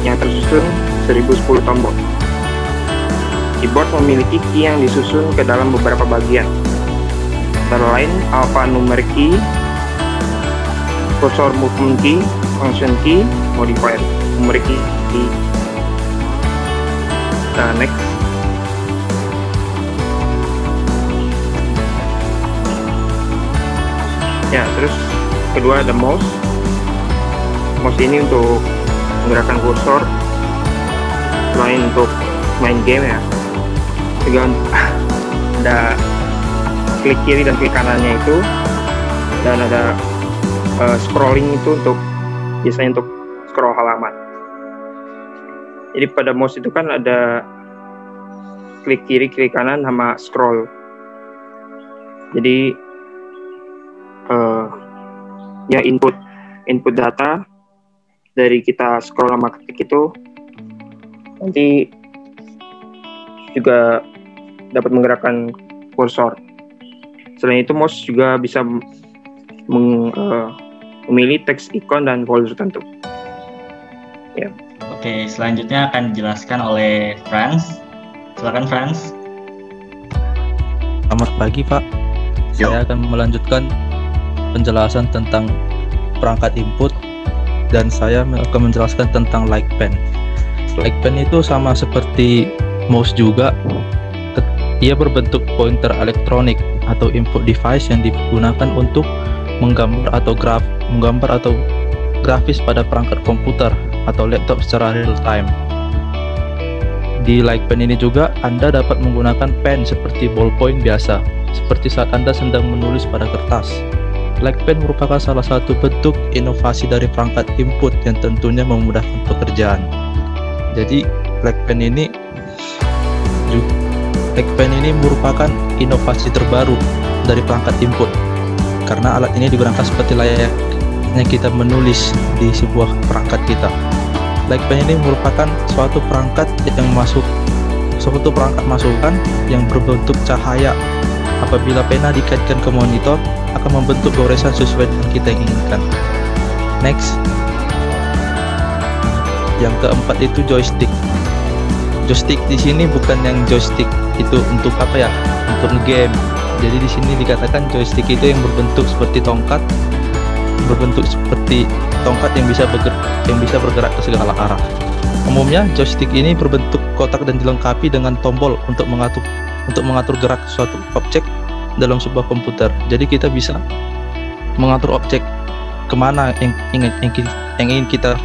yang tersusun 1010 tombol. Keyboard memiliki key yang disusun ke dalam beberapa bagian, antara lain alphanumeric key, cursor movement key, function key, modifier numeric key. Nah, next. Ya, terus kedua ada mouse. Mouse ini untuk menggerakkan kursor, selain untuk main game ya. ada klik kiri dan klik kanannya itu, dan ada scrolling itu biasanya untuk scroll halaman. Jadi pada mouse itu kan ada klik kiri, klik kanan, sama scroll. Jadi ya input data dari kita scroll sama klik itu nanti juga dapat menggerakkan kursor. Selain itu, mouse juga bisa memilih teks, ikon, dan folder tertentu. Ya. Oke, selanjutnya akan dijelaskan oleh Franz. Silakan Franz. Selamat pagi Pak. Saya akan melanjutkan penjelasan tentang perangkat input, dan saya akan menjelaskan tentang like pen. Like pen itu sama seperti mouse juga. Ia berbentuk pointer elektronik atau input device yang digunakan untuk menggambar atau grafis pada perangkat komputer atau laptop secara real time. Di like pen ini juga Anda dapat menggunakan pen seperti ballpoint biasa, seperti saat Anda sedang menulis pada kertas. Like pen merupakan salah satu bentuk inovasi dari perangkat input yang tentunya memudahkan pekerjaan. Jadi like pen ini merupakan inovasi terbaru dari perangkat input, karena alat ini digunakan seperti layaknya kita menulis di sebuah perangkat kita. Like pen ini merupakan suatu perangkat masukan yang berbentuk cahaya. Apabila pena dikaitkan ke monitor, akan membentuk goresan sesuai dengan kita yang inginkan. Next, yang keempat itu joystick. Joystick di sini bukan yang joystick itu untuk apa ya? Untuk game. Jadi di sini dikatakan joystick itu yang berbentuk seperti tongkat, yang bisa bergerak ke segala arah. Umumnya joystick ini berbentuk kotak dan dilengkapi dengan tombol untuk mengatur gerak suatu objek dalam sebuah komputer. Jadi kita bisa mengatur objek kemana yang ingin kita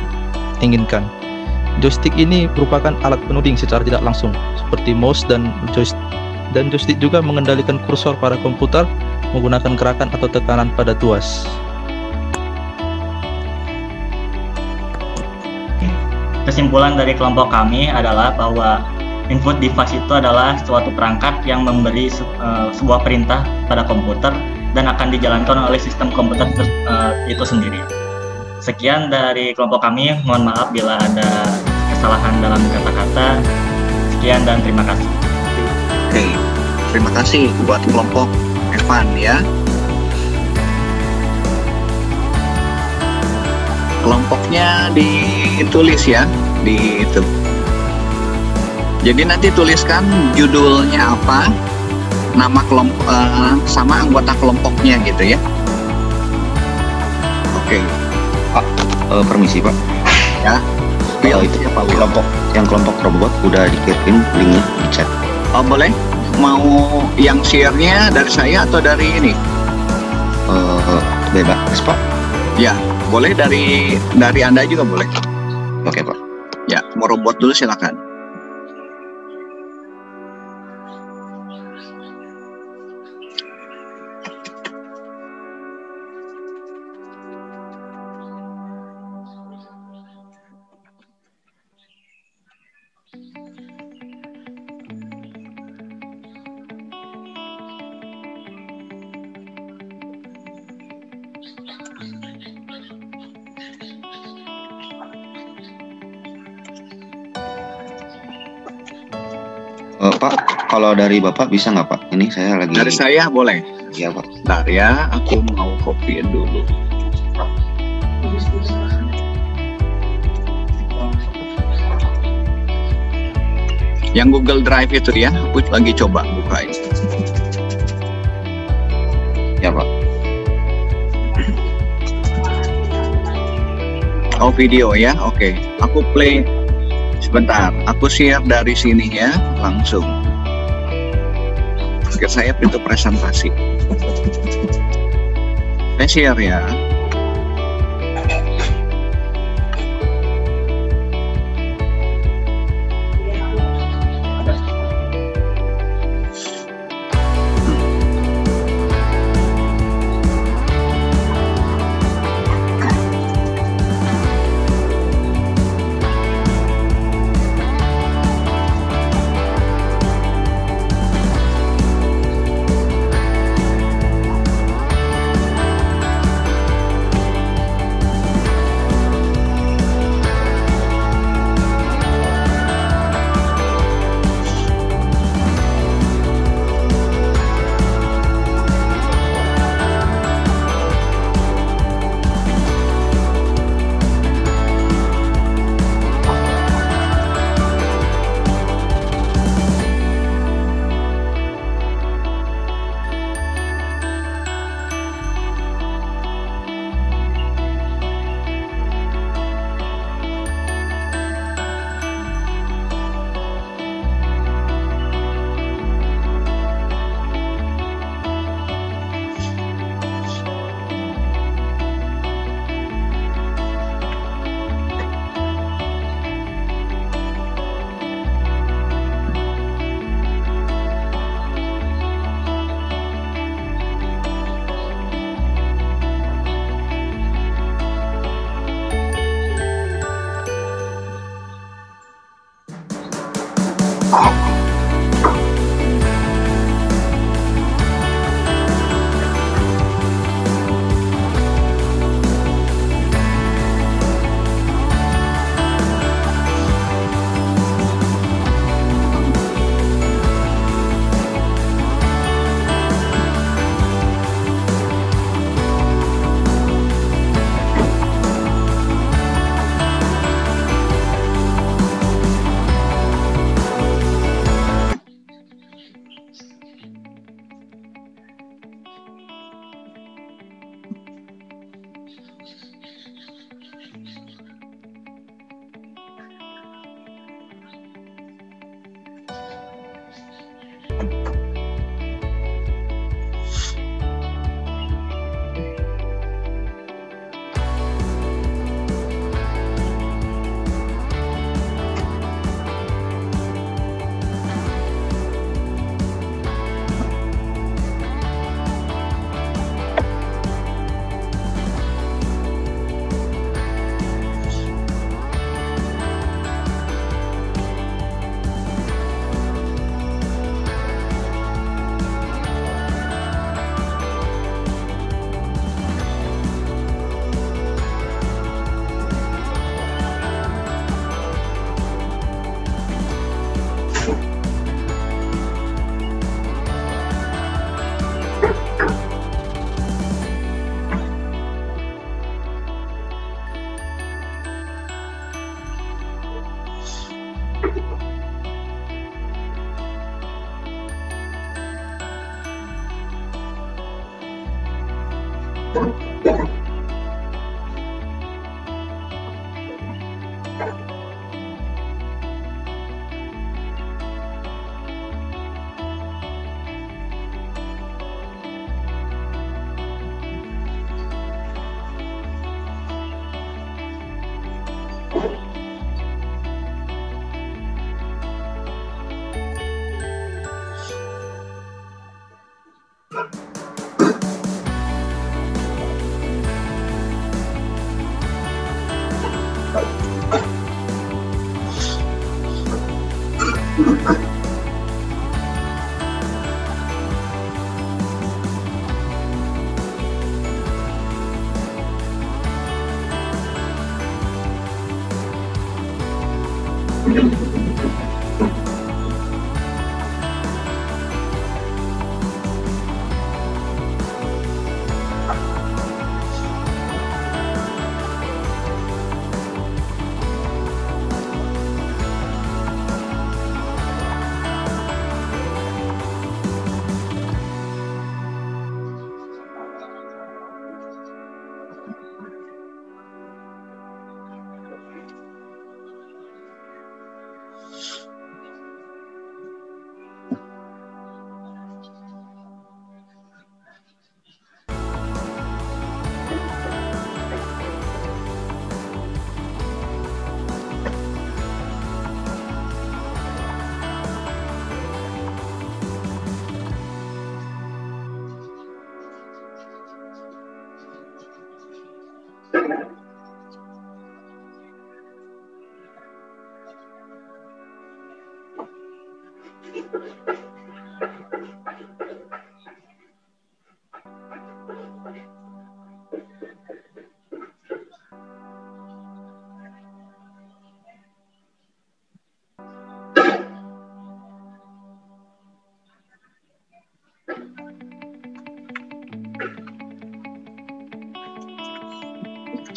inginkan. Joystick ini merupakan alat penuding secara tidak langsung seperti mouse dan joystick juga mengendalikan kursor pada komputer menggunakan gerakan atau tekanan pada tuas. Kesimpulan dari kelompok kami adalah bahwa input device itu adalah suatu perangkat yang memberi sebuah perintah pada komputer dan akan dijalankan oleh sistem komputer itu sendiri. Sekian dari kelompok kami, mohon maaf bila ada kesalahan dalam kata-kata. Sekian dan terima kasih. Oke, terima kasih buat kelompok Evan ya. Kelompoknya ditulis ya di itu. Jadi nanti tuliskan judulnya apa, nama kelompok sama anggota kelompoknya gitu ya. Oke. Pak, permisi Pak. Ya. Itu kelompok robot udah dikirim linknya di chat. Oh boleh. Mau yang share-nya dari saya atau dari ini? Bebas Pak. Ya, boleh dari Anda juga boleh. Oke Pak. Ya, mau robot dulu silakan. Pak, kalau dari Bapak bisa nggak Pak? Ini saya lagi. Dari saya boleh. Iya Pak. Bentar ya, aku mau copyin dulu. Yang Google Drive itu ya, aku lagi coba bukain. Ya Pak. Oh video ya, oke. Aku play. Sebentar, aku share dari sini ya, langsung. Oke, saya pintu presentasi. Saya share ya.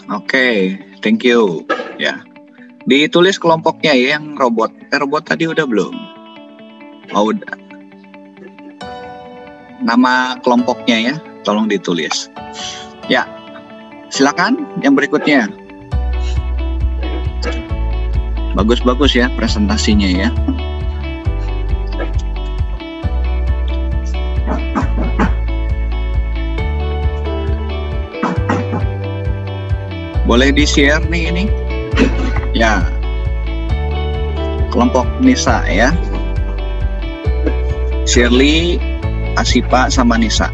Oke, thank you. Ya, ditulis kelompoknya ya yang robot. Robot tadi udah belum? Oh, udah. Nama kelompoknya ya, tolong ditulis. Ya, silakan yang berikutnya. Bagus-bagus ya presentasinya ya. Boleh di-share nih ini? Ya. Kelompok Nisa ya. Shirley, Asipa, sama Nisa.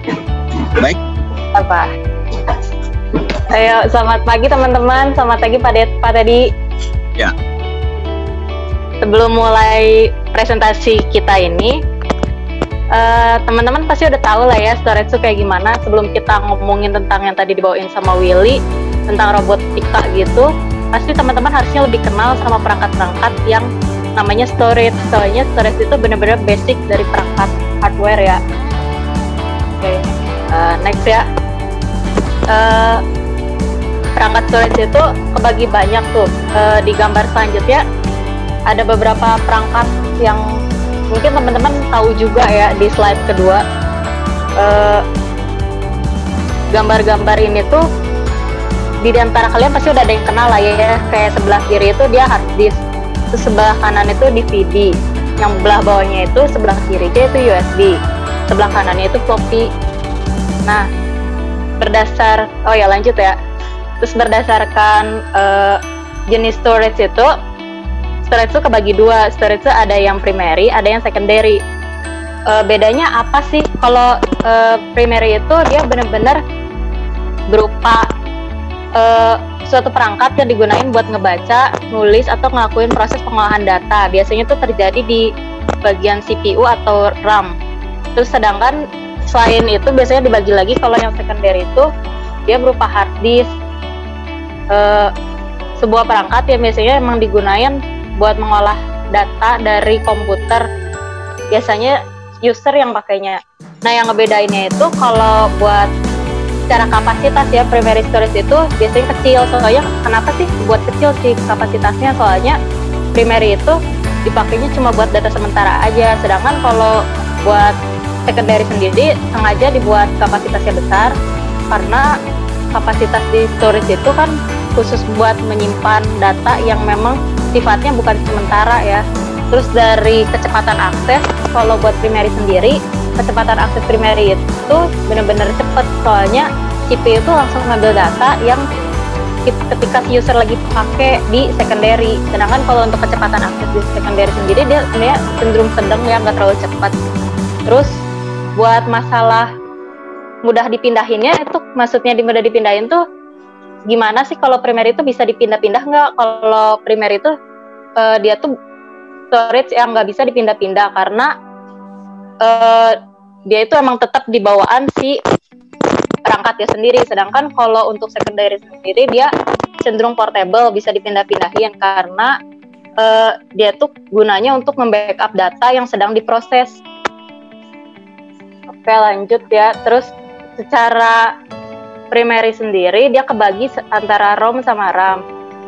Baik. Apa? Ayo, selamat pagi teman-teman. Selamat pagi Pak Teddy. Ya. sebelum mulai presentasi kita ini, teman-teman pasti udah tahu lah ya storage itu kayak gimana. Sebelum kita ngomongin tentang yang tadi dibawain sama Willy tentang robotika gitu, pasti teman-teman harusnya lebih kenal sama perangkat-perangkat yang namanya storage. Soalnya storage itu benar-benar basic dari perangkat hardware ya. Oke, next ya. Perangkat storage itu kebagi banyak tuh. Di gambar selanjutnya ada beberapa perangkat yang mungkin teman-teman tahu juga ya di slide kedua. Gambar-gambar ini tuh di antara kalian pasti udah ada yang kenal lah ya. Kayak sebelah kiri itu dia hard disk, terus sebelah kanan itu DVD, yang belah bawahnya itu sebelah kiri itu USB, sebelah kanannya itu floppy. Nah, lanjut ya. Terus berdasarkan jenis storage itu kebagi dua. Storage itu ada yang primary, ada yang secondary. Bedanya apa sih? Kalau primary itu dia benar-benar berupa suatu perangkat yang digunain buat ngebaca, nulis, atau ngelakuin proses pengolahan data. Biasanya itu terjadi di bagian CPU atau RAM. Terus sedangkan selain itu biasanya dibagi lagi kalau yang secondary itu dia berupa hard disk, sebuah perangkat yang biasanya emang digunain buat mengolah data dari komputer. Biasanya user yang pakainya. Nah, yang ngebedainnya itu kalau buat secara kapasitas ya, primary storage itu biasanya kecil. Soalnya kenapa sih buat kecil sih kapasitasnya? Soalnya primary itu dipakainya cuma buat data sementara aja. Sedangkan kalau buat secondary sendiri sengaja dibuat kapasitasnya besar, karena kapasitas di storage itu kan khusus buat menyimpan data yang memang sifatnya bukan sementara ya. Terus dari kecepatan akses, kalau buat primary sendiri, kecepatan akses primary itu benar-benar cepat. Soalnya CPU itu langsung ngambil data yang ketika si user lagi pakai di secondary. Sedangkan kalau untuk kecepatan akses di secondary sendiri dia sebenarnya cenderung sedang ya, nggak terlalu cepat. Terus buat masalah mudah dipindahinnya itu, maksudnya mudah dipindahin tuh gimana sih? Kalau primary itu bisa dipindah-pindah nggak? Kalau primary itu dia tuh storage yang nggak bisa dipindah-pindah karena dia itu emang tetap di bawaan si perangkatnya sendiri. Sedangkan kalau untuk secondary sendiri dia cenderung portable, bisa dipindah-pindahin karena dia tuh gunanya untuk membackup data yang sedang diproses. Oke, lanjut ya. Terus secara primary sendiri dia kebagi antara ROM sama RAM.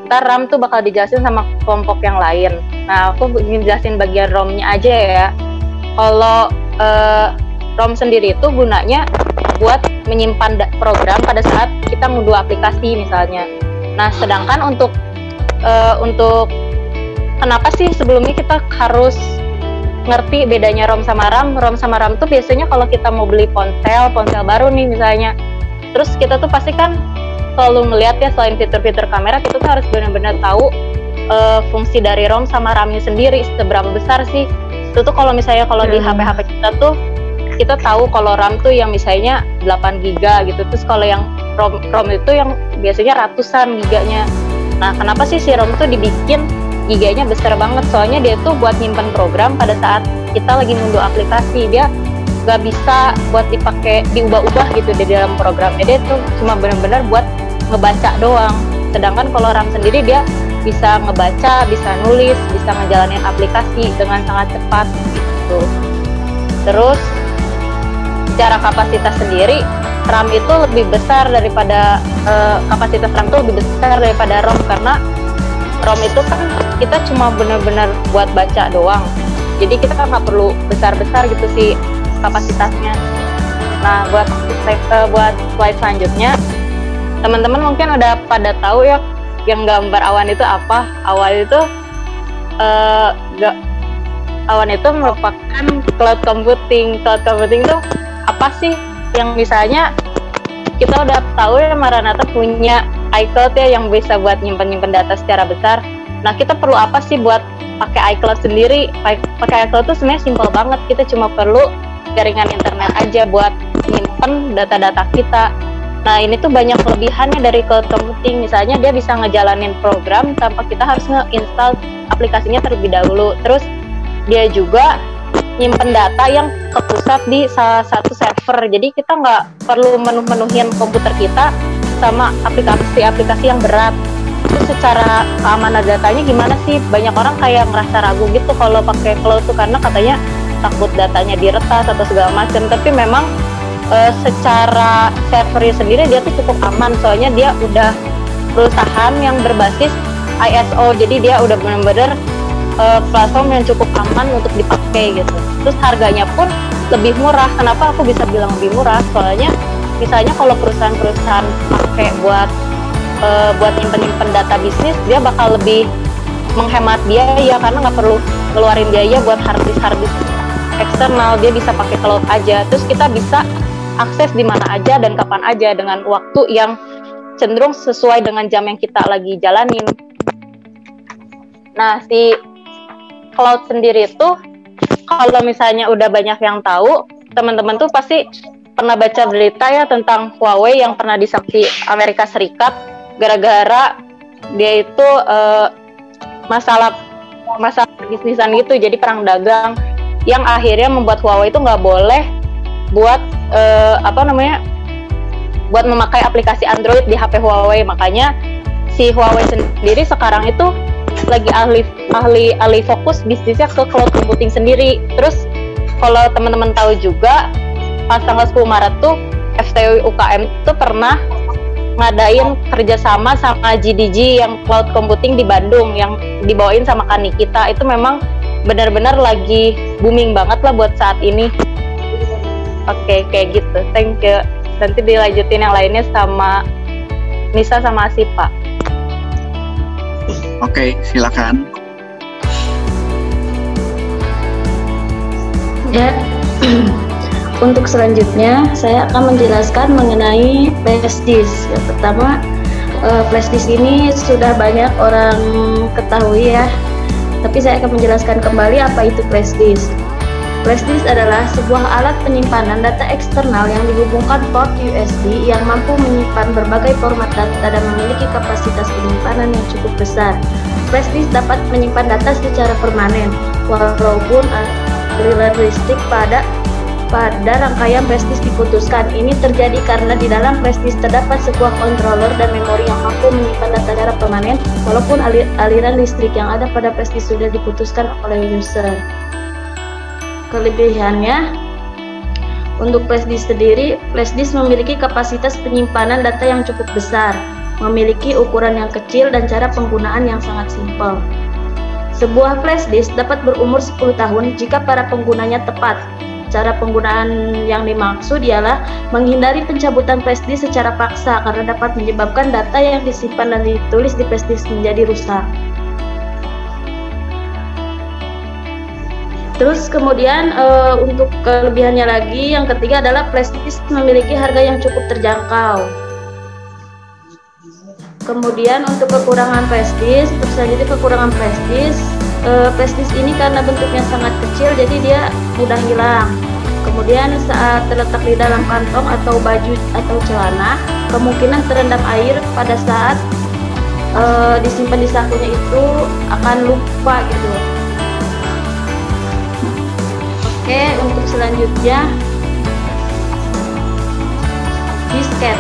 Ntar RAM tuh bakal dijelasin sama kelompok yang lain. Nah, aku ingin jelasin bagian ROM-nya aja ya. Kalau ROM sendiri itu gunanya buat menyimpan program pada saat kita ngunduh aplikasi misalnya. Nah, sedangkan untuk kenapa sih sebelumnya kita harus ngerti bedanya ROM sama RAM? ROM sama RAM tuh biasanya kalau kita mau beli ponsel baru nih misalnya, terus kita tuh pasti kan selalu ngeliat ya, selain fitur-fitur kamera, kita tuh harus benar-benar tahu fungsi dari ROM sama RAM-nya sendiri seberapa besar sih. Itu tuh kalau misalnya di HP-HP kita tuh kita tahu kalau RAM tuh yang misalnya 8 GB gitu, terus kalau yang ROM itu yang biasanya ratusan giganya. Nah, kenapa sih si ROM tuh dibikin giganya besar banget? Soalnya dia tuh buat nyimpen program pada saat kita lagi ngunduh aplikasi. Dia nggak bisa buat diubah-ubah gitu di dalam programnya. Dia tuh cuma benar-benar buat ngebaca doang. Sedangkan kalau RAM sendiri dia bisa ngebaca, bisa nulis, bisa ngejalanin aplikasi dengan sangat cepat gitu. Terus secara kapasitas sendiri, RAM itu lebih besar daripada kapasitas RAM itu lebih besar daripada ROM, karena ROM itu kan kita cuma benar-benar buat baca doang. Jadi kita kan nggak perlu besar-besar gitu sih kapasitasnya. Nah, buat slide selanjutnya, teman-teman mungkin udah pada tahu ya yang gambar awan itu apa. Awan itu merupakan cloud computing. Cloud computing itu apa sih? Yang misalnya kita udah tahu ya Maranatha punya iCloud ya yang bisa buat nyimpen data secara besar. Nah, kita perlu apa sih buat pakai iCloud sendiri? Pakai iCloud itu sebenarnya simpel banget. Kita cuma perlu jaringan internet aja buat nyimpen data-data kita. Nah ini tuh banyak kelebihannya dari cloud computing. Misalnya dia bisa ngejalanin program tanpa kita harus nge-install aplikasinya terlebih dahulu. Terus dia juga nyimpen data yang kepusat di salah satu server. Jadi kita nggak perlu menuhin komputer kita sama aplikasi-aplikasi yang berat. Terus secara keamanan datanya gimana sih? Banyak orang kayak ngerasa ragu gitu kalau pakai cloud tuh, karena katanya takut datanya diretas atau segala macam. Tapi memang secara servernya sendiri dia tuh cukup aman, soalnya dia udah perusahaan yang berbasis ISO, jadi dia udah benar-benar platform yang cukup aman untuk dipakai gitu. Terus harganya pun lebih murah. Kenapa aku bisa bilang lebih murah? Soalnya misalnya kalau perusahaan-perusahaan pakai buat nyimpen data bisnis, dia bakal lebih menghemat biaya karena nggak perlu ngeluarin biaya buat harddisk eksternal, dia bisa pakai cloud aja. Terus kita bisa akses di mana aja dan kapan aja dengan waktu yang cenderung sesuai dengan jam yang kita lagi jalanin. Nah, si cloud sendiri tuh kalau misalnya udah banyak yang tahu, teman-teman tuh pasti pernah baca berita ya tentang Huawei yang pernah disakti Amerika Serikat gara-gara dia itu masalah bisnisan gitu, jadi perang dagang yang akhirnya membuat Huawei itu nggak boleh buat buat memakai aplikasi Android di HP Huawei. Makanya si Huawei sendiri sekarang itu lagi ahli fokus bisnisnya ke cloud computing sendiri. Terus kalau teman-teman tahu juga pas tanggal 10 Maret tuh FTW UKM tuh pernah ngadain kerjasama sama GDG yang cloud computing di Bandung yang dibawain sama Kanikita. Itu memang benar-benar lagi booming banget lah buat saat ini. Oke, kayak gitu. Thank you. Nanti dilanjutin yang lainnya sama Nisa sama Asipa. Oke, silakan. Ya, untuk selanjutnya saya akan menjelaskan mengenai flash disk. Yang pertama, flash disk ini sudah banyak orang ketahui ya. Tapi saya akan menjelaskan kembali apa itu flash disk. Flash disk adalah sebuah alat penyimpanan data eksternal yang dihubungkan port USB yang mampu menyimpan berbagai format data dan memiliki kapasitas penyimpanan yang cukup besar. Flash disk dapat menyimpan data secara permanen, walaupun aliran listrik pada rangkaian flash disk diputuskan. Ini terjadi karena di dalam flash disk terdapat sebuah controller dan memori yang mampu menyimpan data secara permanen, walaupun aliran listrik yang ada pada flash disk sudah diputuskan oleh user. Kelebihannya, untuk flash disk sendiri, flash disk memiliki kapasitas penyimpanan data yang cukup besar, memiliki ukuran yang kecil dan cara penggunaan yang sangat simpel. Sebuah flash disk dapat berumur 10 tahun jika para penggunanya tepat. Cara penggunaan yang dimaksud ialah menghindari pencabutan flash disk secara paksa karena dapat menyebabkan data yang disimpan dan ditulis di flash disk menjadi rusak. Terus kemudian untuk kelebihannya lagi, yang ketiga adalah flash disk memiliki harga yang cukup terjangkau. Kemudian untuk kekurangan flash disk, flash disk ini karena bentuknya sangat kecil jadi dia mudah hilang. Kemudian saat terletak di dalam kantong atau baju atau celana, kemungkinan terendam air pada saat disimpan di sakunya itu akan lupa gitu. Oke, untuk selanjutnya disket.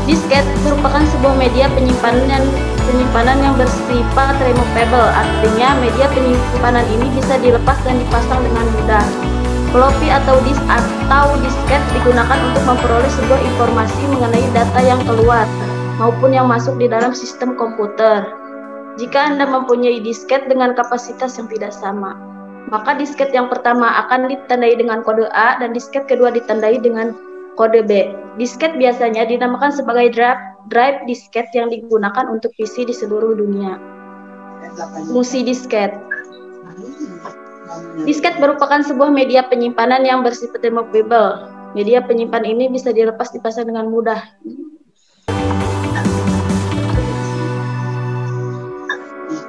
Disket merupakan sebuah media penyimpanan yang bersifat removable, artinya media penyimpanan ini bisa dilepas dan dipasang dengan mudah. Floppy atau disk atau disket digunakan untuk memperoleh sebuah informasi mengenai data yang keluar maupun yang masuk di dalam sistem komputer. Jika Anda mempunyai disket dengan kapasitas yang tidak sama, maka disket yang pertama akan ditandai dengan kode A dan disket kedua ditandai dengan kode B. Disket biasanya dinamakan sebagai drive disket yang digunakan untuk PC di seluruh dunia. Fungsi disket. Disket merupakan sebuah media penyimpanan yang bersifat removable. Media penyimpan ini bisa dilepas dipasang dengan mudah.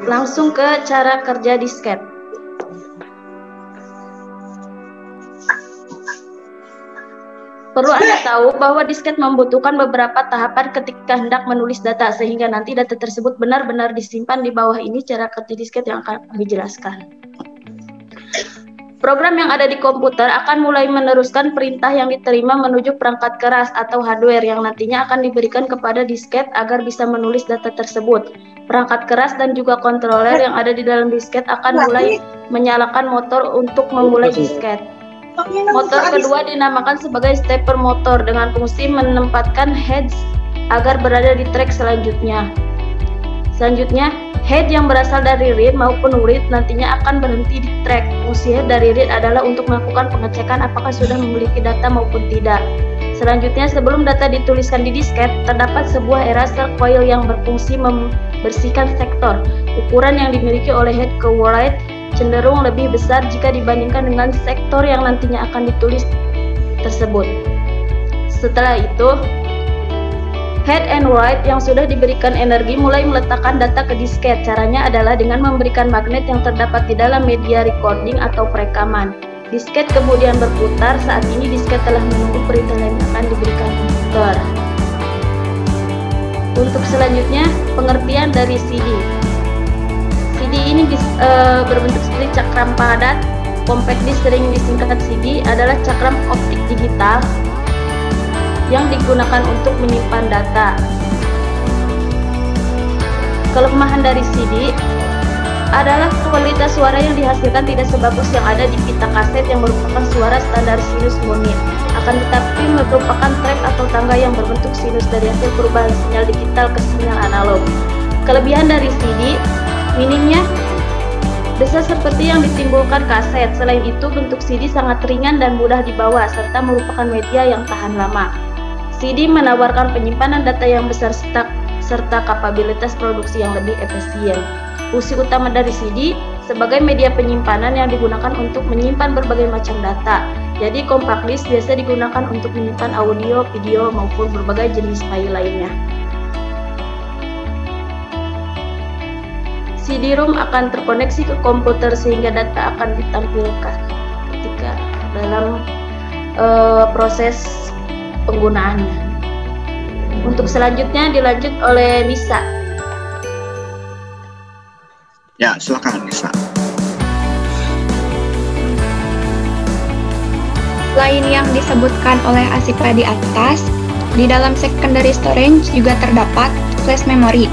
Langsung ke cara kerja disket. Perlu Anda tahu bahwa disket membutuhkan beberapa tahapan ketika hendak menulis data, sehingga nanti data tersebut benar-benar disimpan di bawah ini cara kerja disket yang akan kami jelaskan. Program yang ada di komputer akan mulai meneruskan perintah yang diterima menuju perangkat keras atau hardware yang nantinya akan diberikan kepada disket agar bisa menulis data tersebut. Perangkat keras dan juga controller yang ada di dalam disket akan mulai menyalakan motor untuk memulai disket. Motor kedua dinamakan sebagai stepper motor dengan fungsi menempatkan heads agar berada di track selanjutnya. Selanjutnya, head yang berasal dari read maupun read nantinya akan berhenti di track. Fungsi head dari read adalah untuk melakukan pengecekan apakah sudah memiliki data maupun tidak. Selanjutnya, sebelum data dituliskan di disket, terdapat sebuah eraser coil yang berfungsi membersihkan sektor. Ukuran yang dimiliki oleh head ke write cenderung lebih besar jika dibandingkan dengan sektor yang nantinya akan ditulis tersebut. Setelah itu, head and write yang sudah diberikan energi mulai meletakkan data ke disket. Caranya adalah dengan memberikan magnet yang terdapat di dalam media recording atau perekaman. Disket kemudian berputar. Saat ini disket telah menunggu perintah yang akan diberikan komputer. Untuk selanjutnya, pengertian dari CD. CD ini berbentuk seperti cakram padat. Compact disc, sering disingkat CD, adalah cakram optik digital yang digunakan untuk menyimpan data. Kelemahan dari CD adalah kualitas suara yang dihasilkan tidak sebagus yang ada di pita kaset yang merupakan suara standar sinus monin. Akan tetapi merupakan track atau tangga yang berbentuk sinus dari hasil perubahan sinyal digital ke sinyal analog. Kelebihan dari CD, minimnya desa seperti yang ditimbulkan kaset. Selain itu, bentuk CD sangat ringan dan mudah dibawa, serta merupakan media yang tahan lama. CD menawarkan penyimpanan data yang besar serta kapabilitas produksi yang lebih efisien. Fungsi utama dari CD sebagai media penyimpanan yang digunakan untuk menyimpan berbagai macam data. Jadi compact disc biasa digunakan untuk menyimpan audio, video, maupun berbagai jenis file lainnya. CD-ROM akan terkoneksi ke komputer sehingga data akan ditampilkan ketika dalam proses penggunaannya. Untuk selanjutnya dilanjut oleh Nisa. Ya, silakan Nisa. Selain yang disebutkan oleh Asifa di atas, di dalam secondary storage juga terdapat flash memory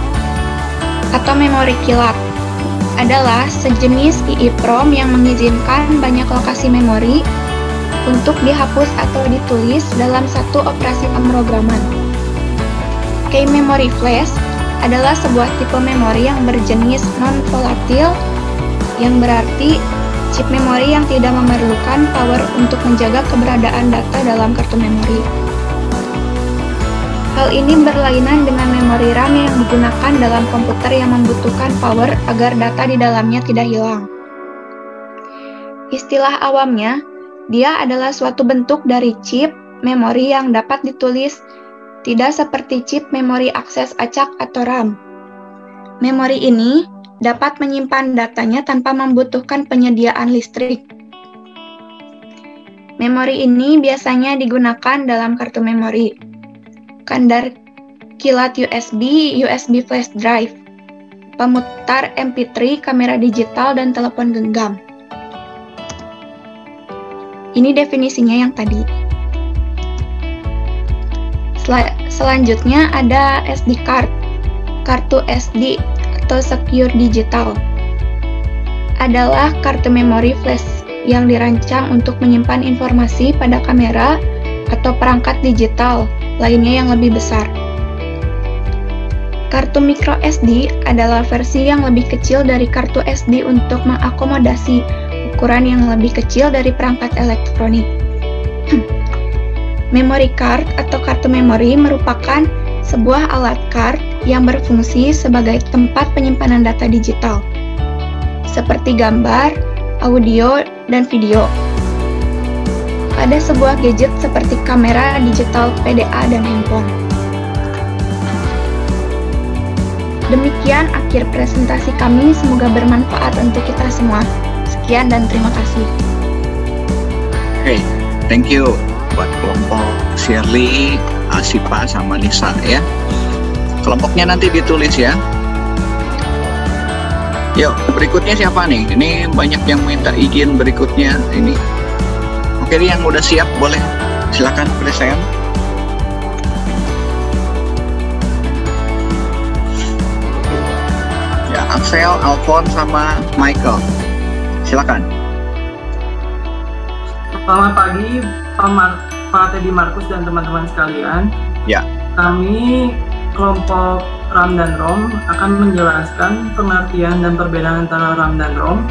atau memori kilat. Adalah sejenis EEPROM yang mengizinkan banyak lokasi memori untuk dihapus atau ditulis dalam satu operasi pemrograman. Key memory flash adalah sebuah tipe memori yang berjenis non-volatil, yang berarti chip memori yang tidak memerlukan power untuk menjaga keberadaan data dalam kartu memori. Hal ini berlainan dengan memori RAM yang digunakan dalam komputer yang membutuhkan power agar data di dalamnya tidak hilang. Istilah awamnya, dia adalah suatu bentuk dari chip memori yang dapat ditulis, tidak seperti chip memori akses acak atau RAM. Memori ini dapat menyimpan datanya tanpa membutuhkan penyediaan listrik. Memori ini biasanya digunakan dalam kartu memori, kandar kilat USB, USB flash drive, pemutar MP3, kamera digital, dan telepon genggam. Ini definisinya yang tadi. Selanjutnya ada SD card, kartu SD atau secure digital. Adalah kartu memori flash yang dirancang untuk menyimpan informasi pada kamera atau perangkat digital lainnya yang lebih besar. Kartu micro SD adalah versi yang lebih kecil dari kartu SD untuk mengakomodasi ukuran yang lebih kecil dari perangkat elektronik. Memory card atau kartu memori merupakan sebuah alat card yang berfungsi sebagai tempat penyimpanan data digital, seperti gambar, audio, dan video, pada sebuah gadget seperti kamera digital, PDA, dan handphone. Demikian akhir presentasi kami, semoga bermanfaat untuk kita semua. Sekian dan terima kasih. Hey, thank you buat kelompok Shirley, Asipa, sama Nisa ya. Kelompoknya nanti ditulis ya. Yuk, berikutnya siapa nih? Ini banyak yang minta izin berikutnya ini. Oke, yang udah siap boleh silakan present. Ya, Axel, Alphon, sama Michael. Silakan. Selamat pagi, Pak Teddy Markus dan teman-teman sekalian. Ya. Kami kelompok RAM dan ROM akan menjelaskan pengertian dan perbedaan antara RAM dan ROM,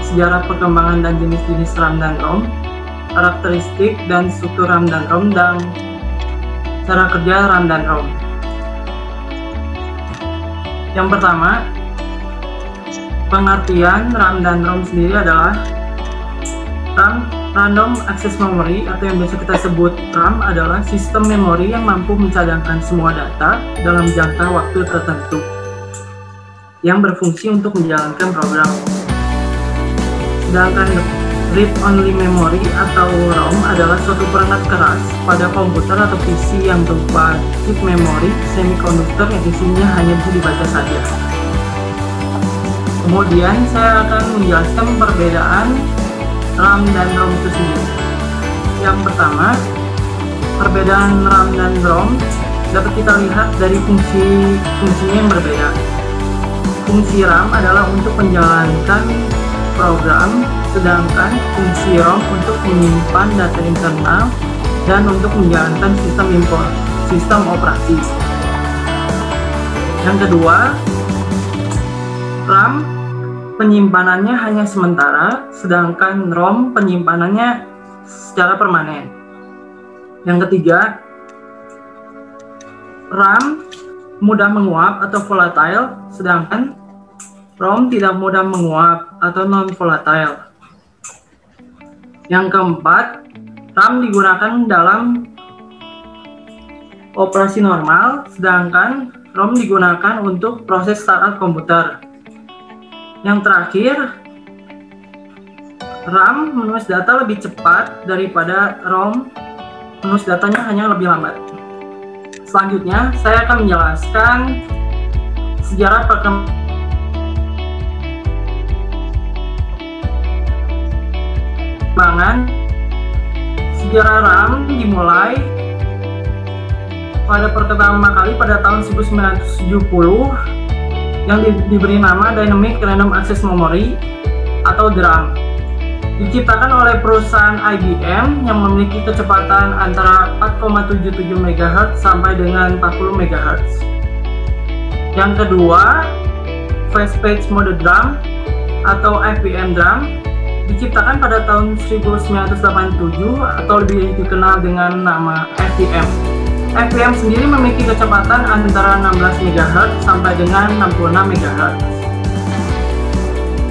sejarah perkembangan dan jenis-jenis RAM dan ROM, karakteristik dan struktur RAM dan ROM, dan cara kerja RAM dan ROM. Yang pertama, pengertian RAM dan ROM sendiri adalah RAM, Random Access Memory, atau yang biasa kita sebut RAM, adalah sistem memori yang mampu mencadangkan semua data dalam jangka waktu tertentu yang berfungsi untuk menjalankan program. Sedangkan Read Only Memory atau ROM adalah suatu perangkat keras pada komputer atau PC yang berupa chip memori semikonduktor yang isinya hanya bisa dibaca saja. Kemudian saya akan menjelaskan perbedaan RAM dan ROM itu sendiri. Yang pertama, perbedaan RAM dan ROM dapat kita lihat dari fungsinya yang berbeda. Fungsi RAM adalah untuk menjalankan program, sedangkan fungsi ROM untuk menyimpan data internal dan untuk menjalankan sistem operasi. Yang kedua, RAM penyimpanannya hanya sementara, sedangkan ROM penyimpanannya secara permanen. Yang ketiga, RAM mudah menguap atau volatile, sedangkan ROM tidak mudah menguap atau non-volatile. Yang keempat, RAM digunakan dalam operasi normal, sedangkan ROM digunakan untuk proses startup komputer. Yang terakhir, RAM menulis data lebih cepat daripada ROM, menulis datanya hanya lebih lambat. Selanjutnya, saya akan menjelaskan sejarah perkembangan. Sejarah RAM dimulai pada pertama kali pada tahun 1970 yang diberi nama Dynamic Random Access Memory atau DRAM. Diciptakan oleh perusahaan IBM yang memiliki kecepatan antara 4,77 MHz sampai dengan 40 MHz. Yang kedua, Fast Page Mode DRAM atau FPM DRAM diciptakan pada tahun 1987 atau lebih dikenal dengan nama FPM. FPM sendiri memiliki kecepatan antara 16 MHz sampai dengan 66 MHz.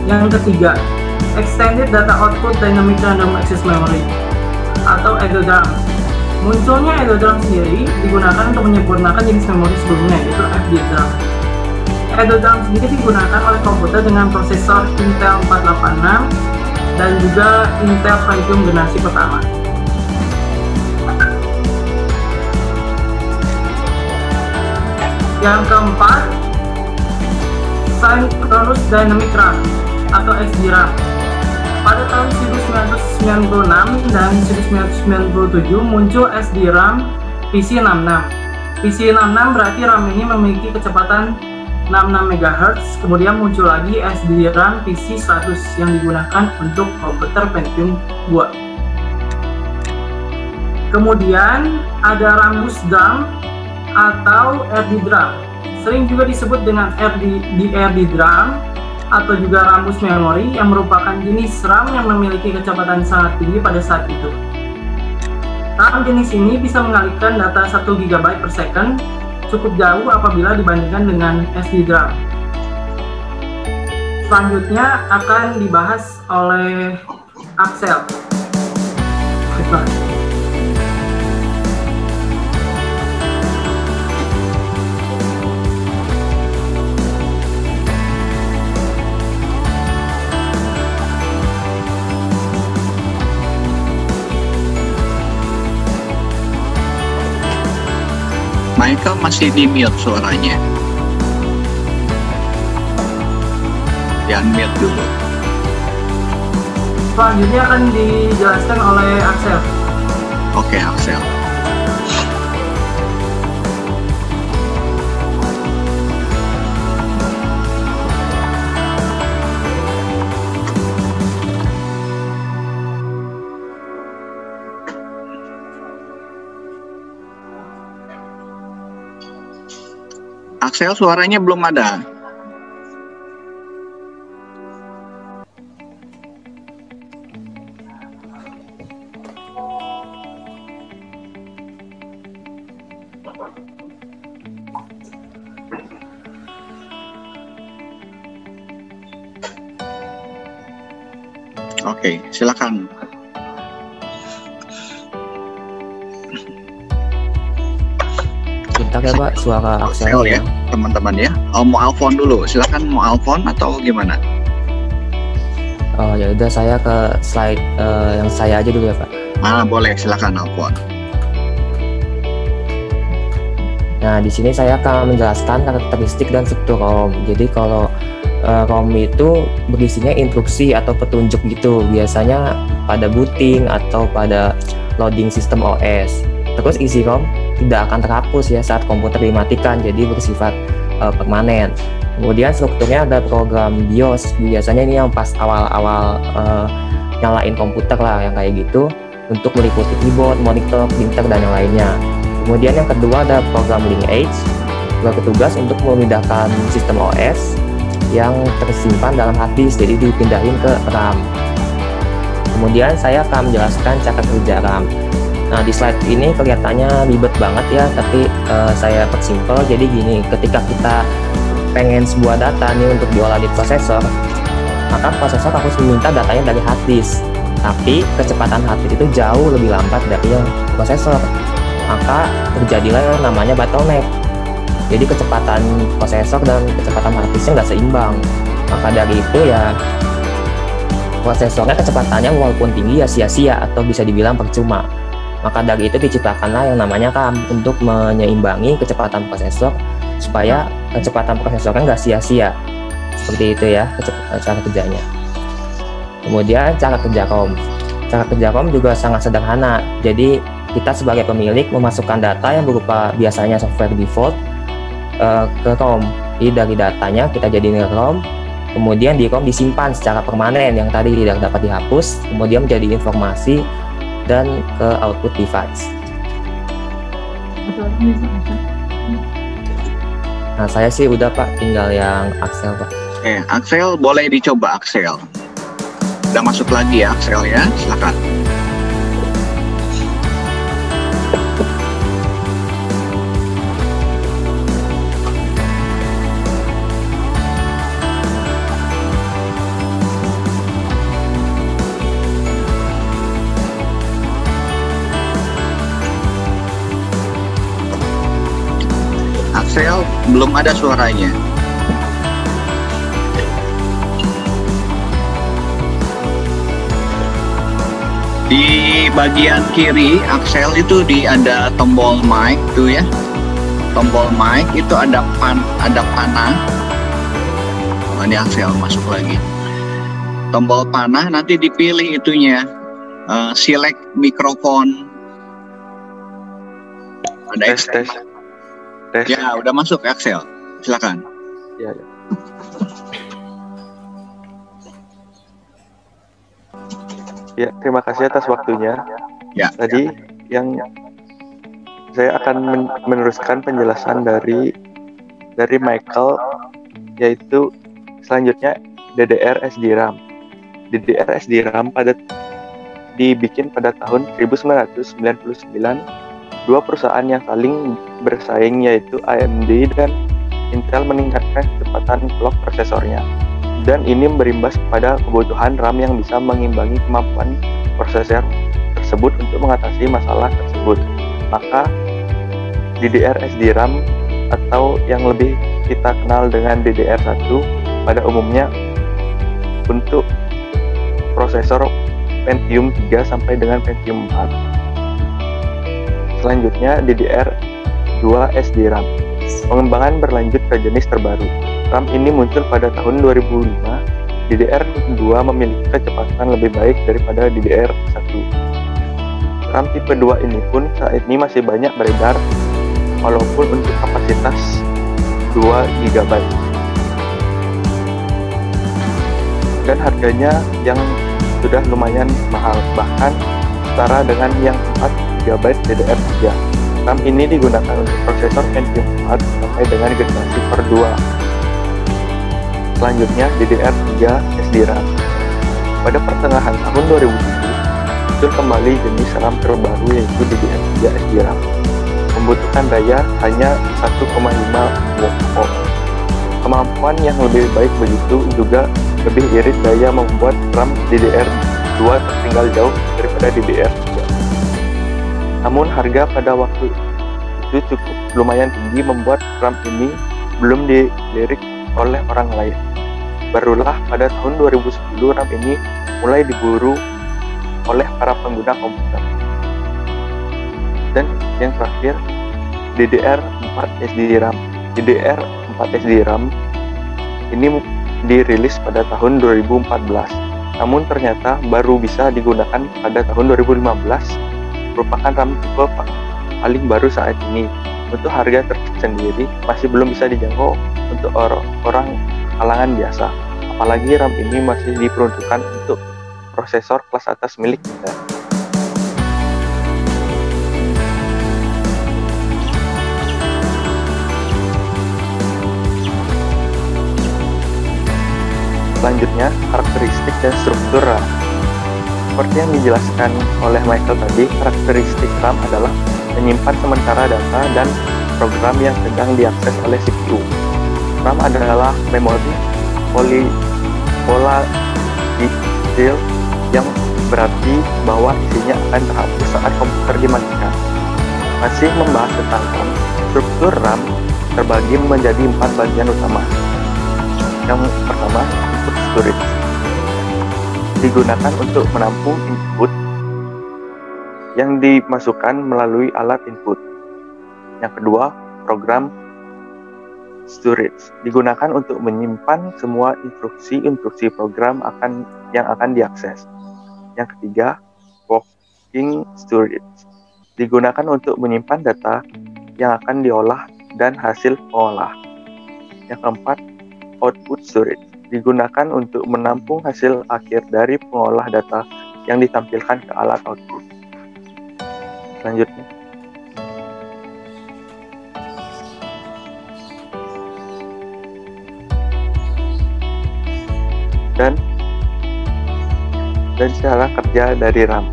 Yang ketiga, Extended Data Output Dynamic Random Access Memory atau EDRAM. Munculnya EDRAM sendiri digunakan untuk menyempurnakan jenis memori sebelumnya, yaitu FDRAM. EDRAM sendiri digunakan oleh komputer dengan prosesor Intel 486 dan juga Intel Pentium generasi pertama. Yang keempat, Synchronous Dynamic RAM atau SDRAM. Pada tahun 1996 dan 1997 muncul SDRAM PC66. PC66 berarti RAM ini memiliki kecepatan 66 MHz. Kemudian muncul lagi SDRAM PC100 yang digunakan untuk komputer Pentium 2. Kemudian ada Rambus DRAM atau RD DRAM, sering juga disebut dengan DRD DRAM atau juga Rambus Memory, yang merupakan jenis RAM yang memiliki kecepatan sangat tinggi pada saat itu. RAM jenis ini bisa mengalihkan data 1 GB per second, cukup jauh apabila dibandingkan dengan SD DRAM. Selanjutnya akan dibahas oleh Axel. Michael masih di mute suaranya. Di unmute dulu. Selanjutnya akan dijelaskan oleh Axel. Oke, Axel. Axel, suaranya belum ada. Oke, silakan. Bentar ya Pak, suara Axel ya, teman-teman ya. Mau Alfon dulu, silakan mau Alfon atau gimana? Oh ya udah, saya ke slide yang saya aja dulu ya Pak. Boleh, silakan Alfon. Nah di sini saya akan menjelaskan karakteristik dan struktur ROM. Jadi kalau ROM itu berisinya instruksi atau petunjuk gitu, biasanya pada booting atau pada loading sistem OS. Terus isi ROM tidak akan terhapus ya saat komputer dimatikan, jadi bersifat permanen. Kemudian strukturnya ada program BIOS, biasanya ini yang pas awal-awal nyalain komputer lah, yang kayak gitu, untuk meliputi keyboard, monitor, printer, dan yang lainnya. Kemudian yang kedua ada program linkage, bertugas untuk memindahkan sistem OS yang tersimpan dalam hard disk, jadi dipindahin ke RAM. Kemudian saya akan menjelaskan cara kerja RAM. Nah di slide ini kelihatannya ribet banget ya, tapi saya persimpel. Jadi gini, ketika kita pengen sebuah data nih untuk diolah di prosesor, maka prosesor harus meminta datanya dari hard disk. Tapi kecepatan hard disk itu jauh lebih lambat dari yang prosesor, maka terjadilah yang namanya bottleneck. Jadi kecepatan prosesor dan kecepatan hard disknya nggak seimbang. Maka dari itu ya prosesornya kecepatannya walaupun tinggi ya sia-sia atau bisa dibilang percuma. Maka dari itu diciptakanlah yang namanya RAM untuk menyeimbangi kecepatan prosesor supaya kecepatan prosesornya nggak sia-sia. Seperti itu ya cara kerjanya. Kemudian cara kerja ROM. Cara kerja ROM juga sangat sederhana. Jadi kita sebagai pemilik memasukkan data yang berupa biasanya software default ke ROM. Jadi dari datanya kita jadiin ROM, kemudian di ROM disimpan secara permanen yang tadi tidak dapat dihapus, kemudian menjadi informasi dan ke output device. Nah saya sih udah Pak, tinggal yang Axel Pak. Axel boleh dicoba Axel. Udah masuk lagi ya Axel ya, silakan. Axel belum ada suaranya. Di bagian kiri Axel itu ada tombol mic tuh ya. Tombol mic itu ada panah. Oh, ini Axel masuk lagi. Tombol panah nanti dipilih itunya. Select mikrofon. Ada tes. Ya, udah masuk Axel. Silakan. Ya. Ya, terima kasih atas waktunya. Ya. Tadi yang saya akan meneruskan penjelasan dari Michael, yaitu selanjutnya DDR SDRAM. DDR SDRAM dibikin pada tahun 1999. Dua perusahaan yang saling bersaing yaitu AMD dan Intel meningkatkan kecepatan clock prosesornya, dan ini berimbas kepada kebutuhan RAM yang bisa mengimbangi kemampuan prosesor tersebut untuk mengatasi masalah tersebut. Maka DDR SDRAM atau yang lebih kita kenal dengan DDR1 pada umumnya untuk prosesor Pentium 3 sampai dengan Pentium 4. Selanjutnya 2 SDRAM. Pengembangan berlanjut ke jenis terbaru. RAM ini muncul pada tahun 2005. DDR2 memiliki kecepatan lebih baik daripada DDR1. RAM tipe 2 ini pun saat ini masih banyak beredar, walaupun untuk kapasitas 2 GB. Dan harganya yang sudah lumayan mahal, bahkan setara dengan yang 4 GB DDR3. RAM ini digunakan untuk prosesor Pentium 4 sampai dengan generasi per 2. Selanjutnya DDR3 SDRAM. Pada pertengahan tahun 2007, muncul kembali jenis RAM terbaru yaitu DDR3 SDRAM. Membutuhkan daya hanya 1,5 ohm. Kemampuan yang lebih baik begitu juga lebih irit daya membuat RAM DDR2 tertinggal jauh daripada DDR3. Namun harga pada waktu itu cukup lumayan tinggi membuat RAM ini belum dilirik oleh orang lain. Barulah pada tahun 2010 RAM ini mulai diburu oleh para pengguna komputer. Dan yang terakhir, DDR4 SDRAM. DDR4 SDRAM ini dirilis pada tahun 2014, namun ternyata baru bisa digunakan pada tahun 2015. Merupakan RAM tipe paling baru saat ini. Untuk harga tersendiri masih belum bisa dijangkau untuk orang kalangan biasa. Apalagi RAM ini masih diperuntukkan untuk prosesor kelas atas milik kita. Selanjutnya, karakteristik dan struktur RAM. Seperti yang dijelaskan oleh Michael tadi, karakteristik RAM adalah menyimpan sementara data dan program yang sedang diakses oleh CPU. RAM adalah memori volatile yang berarti bahwa isinya akan terhapus saat komputer dimatikan. Masih membahas tentang RAM, struktur RAM terbagi menjadi 4 bagian utama. Yang pertama, input storage. Digunakan untuk menampung input yang dimasukkan melalui alat input. Yang kedua, program storage. Digunakan untuk menyimpan semua instruksi program yang akan diakses. Yang ketiga, working storage. Digunakan untuk menyimpan data yang akan diolah dan hasil olah. Yang keempat, output storage. Digunakan untuk menampung hasil akhir dari pengolah data yang ditampilkan ke alat output. Selanjutnya, dan cara kerja dari RAM.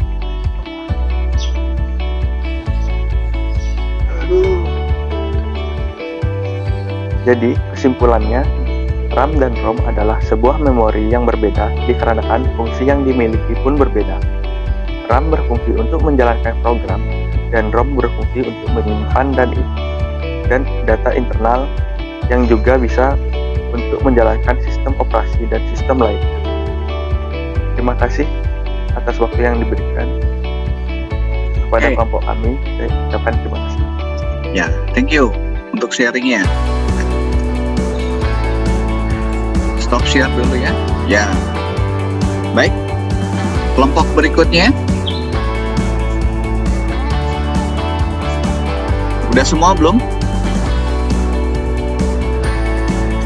Jadi kesimpulannya, RAM dan ROM adalah sebuah memori yang berbeda dikarenakan fungsi yang dimiliki pun berbeda. RAM berfungsi untuk menjalankan program, dan ROM berfungsi untuk menyimpan dan data internal yang juga bisa untuk menjalankan sistem operasi dan sistem lainnya. Terima kasih atas waktu yang diberikan kepada kelompok kami. Saya ucapkan terima kasih. Ya, thank you untuk sharingnya. Stop share dulu ya. Ya. Baik. Kelompok berikutnya. Udah semua belum?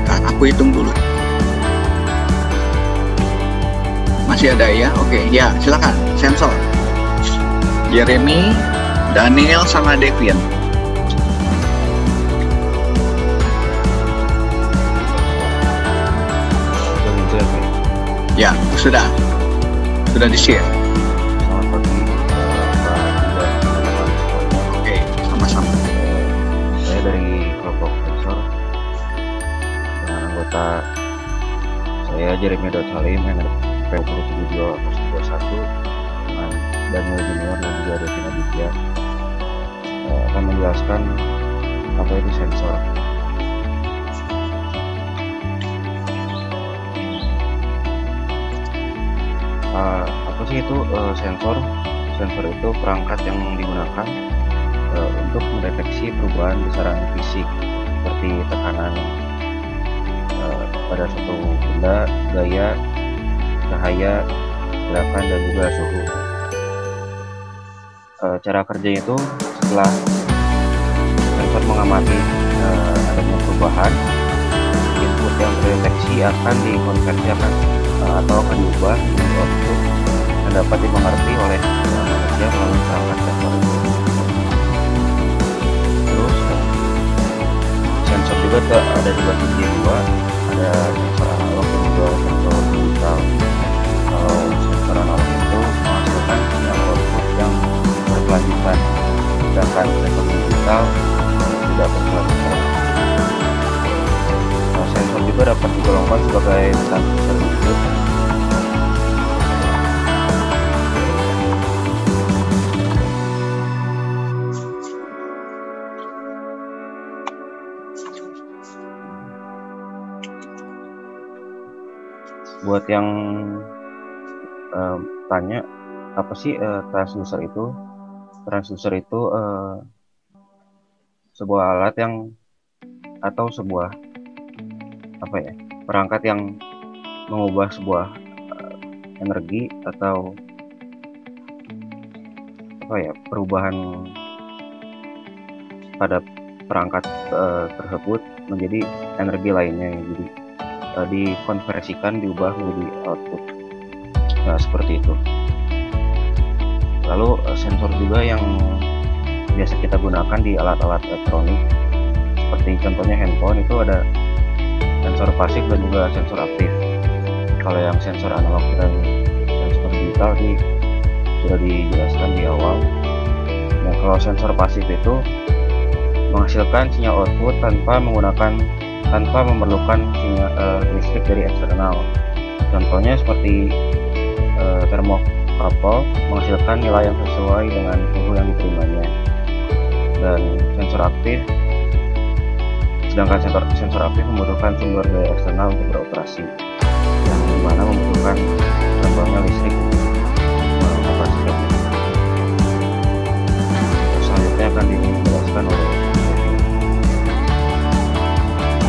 Nah, aku hitung dulu. Masih ada ya? Oke, ya, silakan. Sensor. Jeremy, Daniel sama Devian. Ya, sudah di-share. Selamat pagi, Oke, sama-sama. Saya dari kelompok sensor dengan anggota saya Jeremy Salim yang ada P27221 dengan Daniel Junior dan juga Devin Aditya akan menjelaskan apa itu sensor. Apa sih itu sensor? Sensor itu perangkat yang digunakan untuk mendeteksi perubahan besaran fisik seperti tekanan pada suatu benda, gaya, cahaya, gerakan, dan juga suhu. Cara kerjanya itu setelah sensor mengamati adanya perubahan, input yang terdeteksi akan dikonversi atau akan diubah menjadi output yang dapat dimengerti oleh manusia melalui perangkat sensor itu. Terus sensor juga ada dibagi menjadi dua, ada sensor analog dan juga sensor digital. Kalau sensor analog itu menghasilkan sinyal output yang berkelanjutan, sedangkan sensor digital tidak berkelanjutan. Sensor juga dapat digolongkan sebagai transducer input. Buat yang tanya apa sih transducer itu? Transducer itu sebuah alat yang atau sebuah perangkat yang mengubah sebuah energi atau perubahan pada perangkat tersebut menjadi energi lainnya. Jadi dikonversikan, diubah menjadi output. Nah, seperti itu. Lalu sensor juga yang biasa kita gunakan di alat-alat elektronik seperti contohnya handphone, itu ada sensor pasif dan juga sensor aktif. Kalau yang sensor analog dan sensor digital sudah dijelaskan di awal. Nah, kalau sensor pasif itu menghasilkan sinyal output tanpa memerlukan sinyal listrik dari eksternal. Contohnya seperti termokapel menghasilkan nilai yang sesuai dengan suhu yang diterimanya. Dan sensor aktif, sedangkan sensor aktif membutuhkan sumber daya eksternal untuk beroperasi, yang dimana membutuhkan tambahnya listrik untuk mengoperasikan. Selanjutnya akan dijelaskan oleh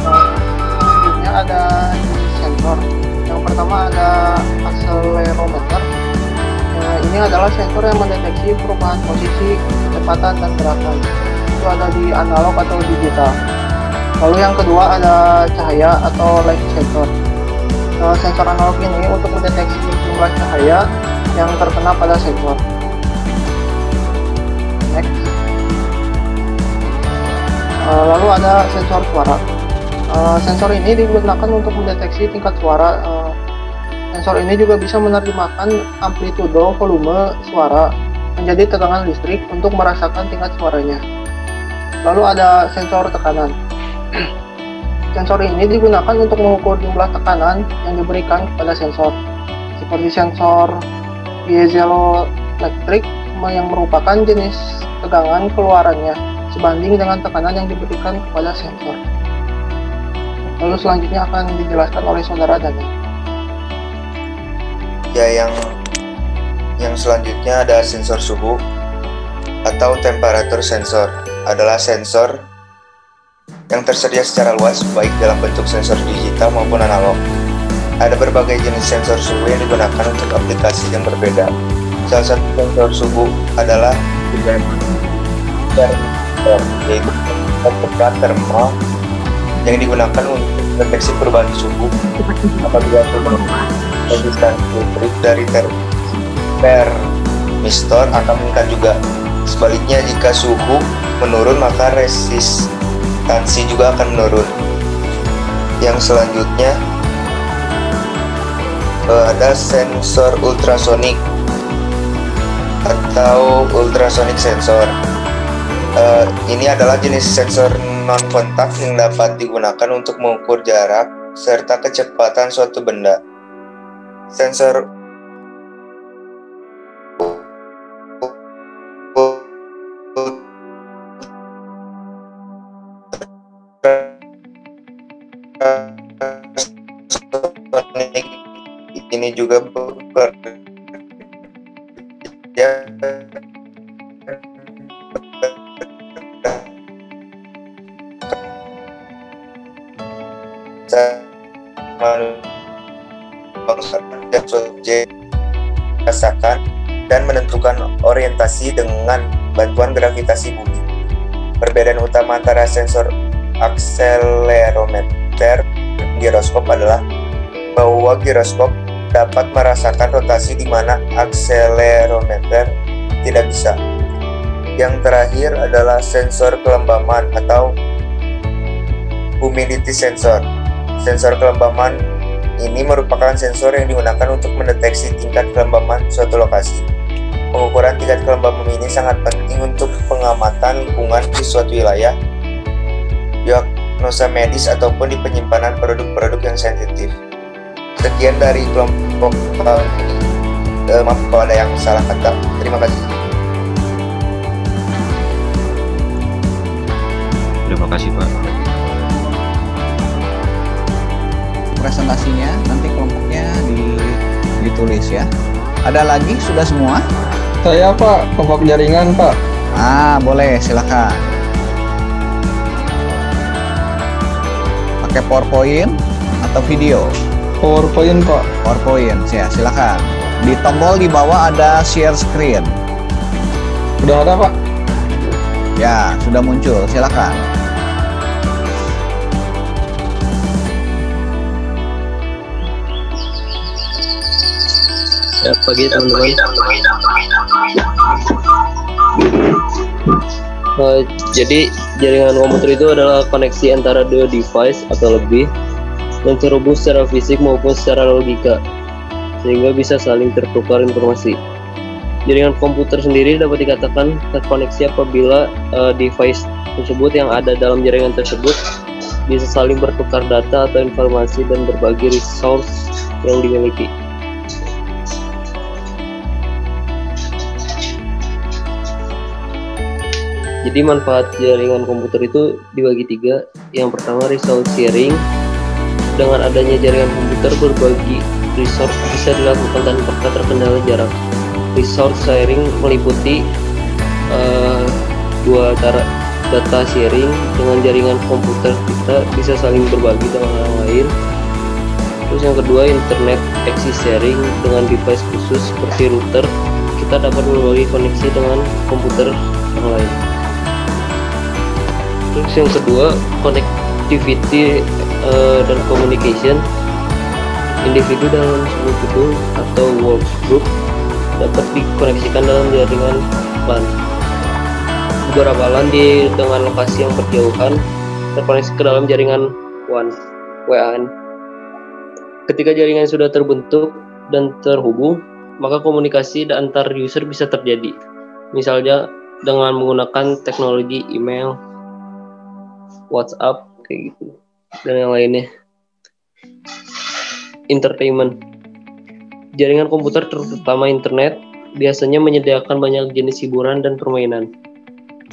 selanjutnya ada sensor. Yang pertama ada akselerometer. Ini adalah sensor yang mendeteksi perubahan posisi, kecepatan, dan gerakan. Itu ada di analog atau digital. Lalu yang kedua ada cahaya atau light sensor. Sensor analog ini untuk mendeteksi jumlah cahaya yang terkena pada sensor. Next. Lalu ada sensor suara. Sensor ini digunakan untuk mendeteksi tingkat suara. Sensor ini juga bisa menerjemahkan amplitudo volume suara menjadi tegangan listrik untuk merasakan tingkat suaranya. Lalu ada sensor tekanan. Sensor ini digunakan untuk mengukur jumlah tekanan yang diberikan kepada sensor, seperti sensor piezoelektrik yang merupakan jenis tegangan keluarannya sebanding dengan tekanan yang diberikan kepada sensor. Lalu selanjutnya akan dijelaskan oleh saudara Dani. Ya, yang selanjutnya ada sensor suhu atau temperatur sensor. Adalah sensor yang tersedia secara luas baik dalam bentuk sensor digital maupun analog. Ada berbagai jenis sensor suhu yang digunakan untuk aplikasi yang berbeda. Salah satu sensor suhu adalah yaitu tepat termal yang digunakan untuk mendeteksi perubahan suhu apabila suhu resistansi listrik dari termistor akan meningkat juga. Sebaliknya, jika suhu menurun maka resistansi juga akan menurun. Yang selanjutnya ada sensor ultrasonik atau ultrasonic sensor. Ini adalah jenis sensor non-kontak yang dapat digunakan untuk mengukur jarak serta kecepatan suatu benda. Sensor ini juga bekerja yang rasakan dan menentukan orientasi dengan bantuan gravitasi bumi. Perbedaan utama antara sensor akselerometer dan giroskop adalah bahwa giroskop dapat merasakan rotasi di mana akselerometer tidak bisa. Yang terakhir adalah sensor kelembaman atau humidity sensor. Sensor kelembaman ini merupakan sensor yang digunakan untuk mendeteksi tingkat kelembaman suatu lokasi. Pengukuran tingkat kelembaman ini sangat penting untuk pengamatan lingkungan di suatu wilayah, diagnosa medis ataupun di penyimpanan produk-produk yang sensitif. Sekian dari kelompok ini. Maaf kalau ada yang salah kata. Terima kasih. Terima kasih Pak. Presentasinya nanti kelompoknya ditulis ya. Ada lagi? Sudah semua? Saya Pak, kelompok jaringan Pak. Boleh, silakan. Pakai PowerPoint atau video? PowerPoint Pak. PowerPoint, ya silakan. Di tombol di bawah ada share screen. Sudah ada Pak? Ya, sudah muncul, silakan. Ya, pagi teman-teman. Jadi jaringan komputer itu adalah koneksi antara dua device atau lebih yang terhubung secara fisik maupun secara logika, sehingga bisa saling tertukar informasi. Jaringan komputer sendiri dapat dikatakan terkoneksi apabila device tersebut yang ada dalam jaringan tersebut bisa saling bertukar data atau informasi dan berbagi resource yang dimiliki. Jadi manfaat jaringan komputer itu dibagi tiga. Yang pertama, resource sharing. Dengan adanya jaringan komputer, berbagi resource bisa dilakukan tanpa terkendala jarak. Resource sharing meliputi dua cara. Data sharing, dengan jaringan komputer kita bisa saling berbagi dengan orang lain. Terus yang kedua, internet access sharing. Dengan device khusus seperti router, kita dapat berbagi koneksi dengan komputer yang lain. Terus yang kedua, connectivity dan communication. Individu dalam sebuah gedung atau work group dapat dikoneksikan dalam jaringan LAN. Beberapa LAN dengan lokasi yang berjauhan terkoneksi ke dalam jaringan WAN. Ketika jaringan sudah terbentuk dan terhubung, maka komunikasi antar user bisa terjadi. Misalnya dengan menggunakan teknologi email, WhatsApp, kayak gitu, dan yang lainnya. Entertainment. Jaringan komputer, terutama internet, biasanya menyediakan banyak jenis hiburan dan permainan,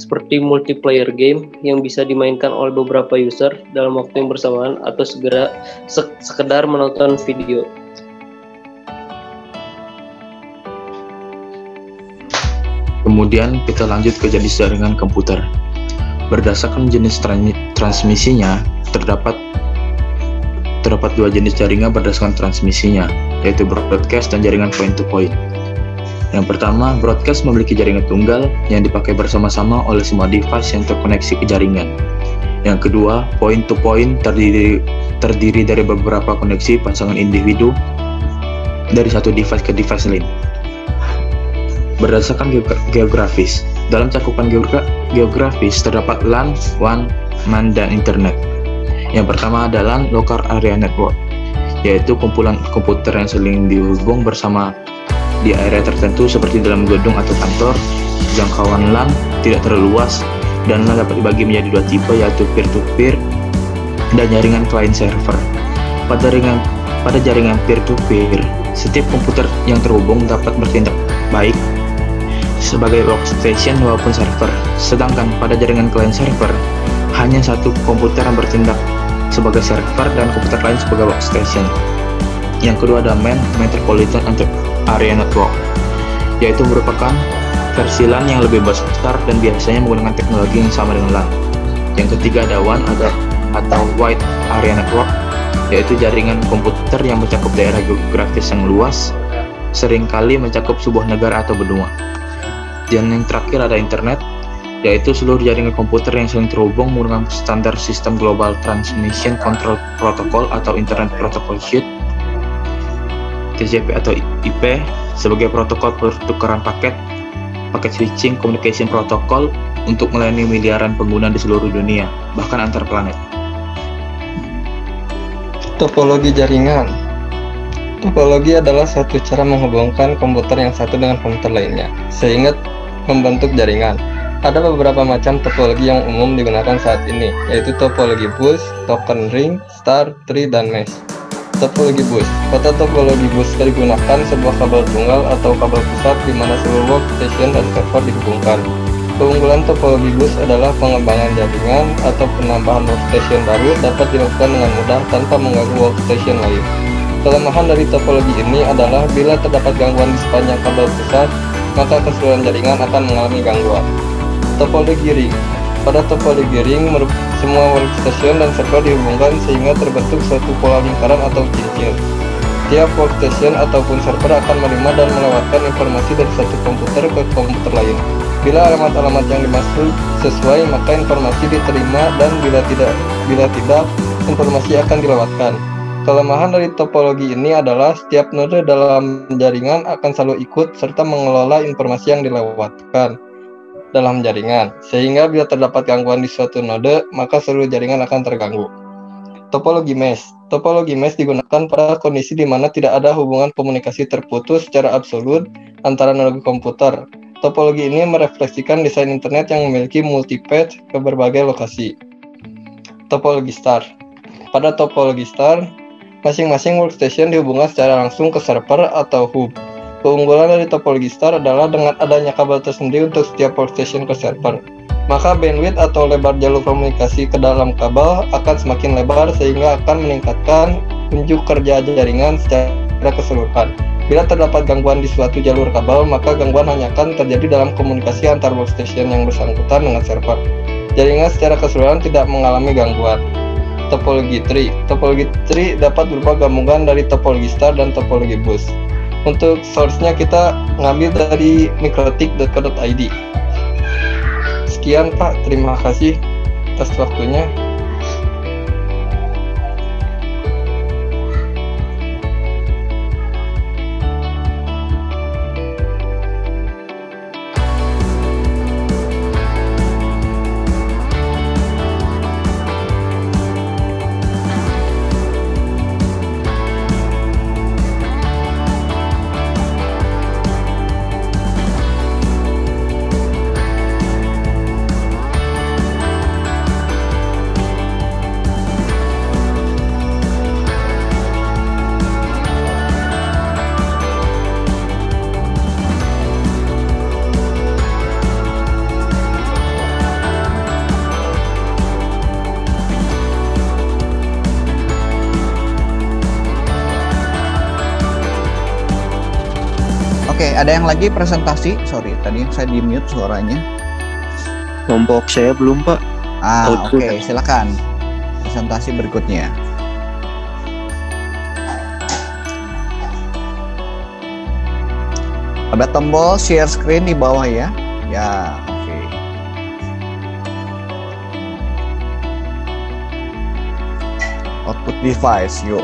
seperti multiplayer game yang bisa dimainkan oleh beberapa user dalam waktu yang bersamaan atau sekedar menonton video. Kemudian kita lanjut ke jenis jaringan komputer. Berdasarkan jenis transmisinya, terdapat dua jenis jaringan berdasarkan transmisinya, yaitu broadcast dan jaringan point-to-point. Yang pertama, broadcast memiliki jaringan tunggal yang dipakai bersama-sama oleh semua device yang terkoneksi ke jaringan. Yang kedua, point-to-point terdiri dari beberapa koneksi pasangan individu dari satu device ke device lain. Berdasarkan geografis, dalam cakupan geografis terdapat LAN, WAN, MAN, dan Internet. Yang pertama adalah Local Area Network, yaitu kumpulan komputer yang saling dihubung bersama di area tertentu seperti dalam gedung atau kantor. Jangkauan LAN tidak terlalu luas dan LAN dapat dibagi menjadi dua tipe, yaitu peer-to-peer dan jaringan client server. Pada jaringan peer-to-peer, setiap komputer yang terhubung dapat bertindak baik sebagai workstation maupun server, sedangkan pada jaringan client server hanya satu komputer yang bertindak sebagai server dan komputer lain sebagai workstation. Yang kedua ada MAN, Metropolitan Area Network, yaitu merupakan versi LAN yang lebih besar dan biasanya menggunakan teknologi yang sama dengan LAN. Yang ketiga ada WAN atau Wide Area Network, yaitu jaringan komputer yang mencakup daerah geografis yang luas, seringkali mencakup sebuah negara atau benua. Dan yang terakhir ada internet, yaitu seluruh jaringan komputer yang saling terhubung menggunakan standar sistem Global Transmission Control Protocol atau Internet Protocol Suite TCP atau IP sebagai protokol pertukaran paket switching communication protocol untuk melayani miliaran pengguna di seluruh dunia, bahkan antar planet. Topologi jaringan. Topologi adalah suatu cara menghubungkan komputer yang satu dengan komputer lainnya, sehingga membentuk jaringan. Ada beberapa macam topologi yang umum digunakan saat ini, yaitu topologi bus, token ring, star, tree, dan mesh. Topologi bus. Pada topologi bus digunakan sebuah kabel tunggal atau kabel pusat di mana seluruh workstation dan server dihubungkan. Keunggulan topologi bus adalah pengembangan jaringan atau penambahan workstation baru dapat dilakukan dengan mudah tanpa mengganggu workstation lain. Kelemahan dari topologi ini adalah bila terdapat gangguan di sepanjang kabel pusat, maka keseluruhan jaringan akan mengalami gangguan. Topologi ring. Pada topologi ring, semua workstation dan server dihubungkan sehingga terbentuk suatu pola lingkaran atau cincin. Tiap workstation ataupun server akan menerima dan melewatkan informasi dari satu komputer ke komputer lain. Bila alamat-alamat yang dimaksud sesuai, maka informasi diterima, dan bila tidak, informasi akan dilewatkan. Kelemahan dari topologi ini adalah setiap node dalam jaringan akan selalu ikut serta mengelola informasi yang dilewatkan dalam jaringan, sehingga bila terdapat gangguan di suatu node, maka seluruh jaringan akan terganggu. Topologi mesh. Topologi mesh digunakan pada kondisi di mana tidak ada hubungan komunikasi terputus secara absolut antara node komputer. Topologi ini merefleksikan desain internet yang memiliki multipath ke berbagai lokasi. Topologi star. Pada topologi star, masing-masing workstation dihubungkan secara langsung ke server atau hub. Keunggulan dari topologi star adalah dengan adanya kabel tersendiri untuk setiap workstation ke server, maka bandwidth atau lebar jalur komunikasi ke dalam kabel akan semakin lebar sehingga akan meningkatkan unjuk kerja jaringan secara keseluruhan. Bila terdapat gangguan di suatu jalur kabel, maka gangguan hanya akan terjadi dalam komunikasi antar workstation yang bersangkutan dengan server. Jaringan secara keseluruhan tidak mengalami gangguan. Topologi tree. Topologi tree dapat berupa gabungan dari topologi star dan topologi bus. Untuk source-nya kita ngambil dari mikrotik.co.id. Sekian Pak, terima kasih atas waktunya. Oke, ada yang lagi presentasi? Sorry, tadi saya di mute suaranya. Kelompok saya belum, Pak. Oke, silakan. Presentasi berikutnya. Ada tombol share screen di bawah ya. Ya, oke. Output device, yuk.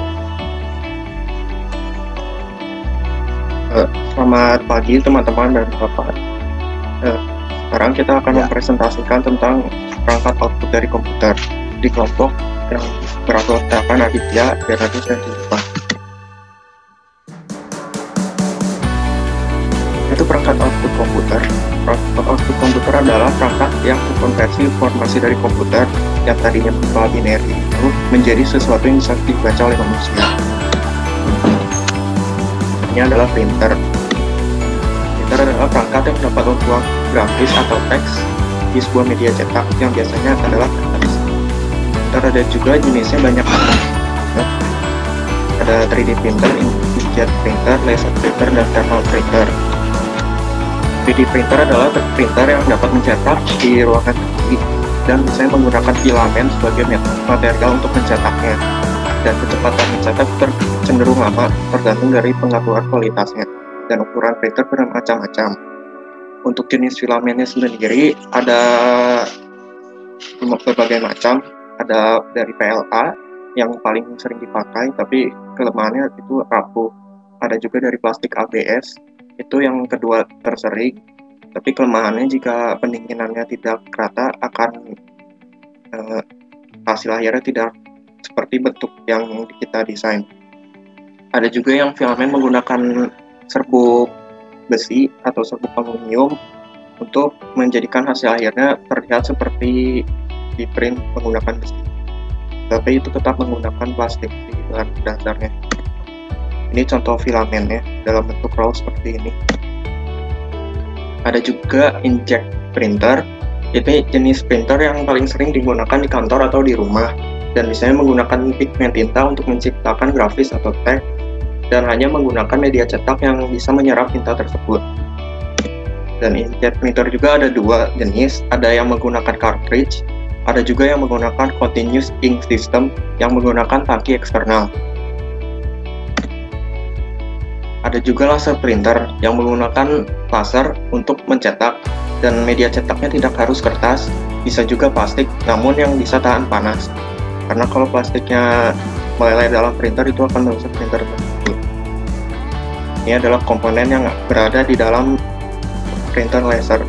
Selamat pagi teman-teman dan Bapak. Sekarang kita akan mempresentasikan tentang perangkat output dari komputer di kelompok yang beranggotakan Aditya, Bernardus, dan Diva. Itu perangkat output komputer. Perangkat output komputer adalah perangkat yang mengkonversi informasi dari komputer yang tadinya berupa binary itu menjadi sesuatu yang bisa dibaca oleh manusia. Ini adalah printer. Printer adalah perangkat yang dapat membuat grafis atau teks di sebuah media cetak yang biasanya adalah kertas. Printer ada juga jenisnya banyak. Ada 3D printer, inkjet printer, laser printer, dan thermal printer. 3D printer adalah printer yang dapat mencetak di ruangan tinggi dan biasanya menggunakan filamen sebagai material untuk mencetaknya. dan kecepatan mencetak cenderung lama tergantung dari pengaturan kualitasnya dan ukuran printer bermacam-macam. Untuk jenis filamennya sendiri ada berbagai macam, ada dari PLA yang paling sering dipakai tapi kelemahannya itu rapuh. Ada juga dari plastik ABS, itu yang kedua tersering, tapi kelemahannya jika pendinginannya tidak rata akan hasil akhirnya tidak seperti bentuk yang kita desain. Ada juga yang filamen menggunakan serbuk besi atau serbuk aluminium untuk menjadikan hasil akhirnya terlihat seperti di print menggunakan besi, tapi itu tetap menggunakan plastik di bahan dasarnya. Ini contoh filamennya dalam bentuk roll seperti ini. Ada juga inkjet printer. Ini jenis printer yang paling sering digunakan di kantor atau di rumah, dan biasanya menggunakan pigmen tinta untuk menciptakan grafis atau teks, dan hanya menggunakan media cetak yang bisa menyerap tinta tersebut. Dan inkjet printer juga ada dua jenis, ada yang menggunakan cartridge, ada juga yang menggunakan continuous ink system yang menggunakan tangki eksternal. Ada juga laser printer yang menggunakan laser untuk mencetak, dan media cetaknya tidak harus kertas, bisa juga plastik, namun yang bisa tahan panas. Karena kalau plastiknya meleleh dalam printer itu akan merusak printer tersebut. Ini adalah komponen yang berada di dalam printer laser.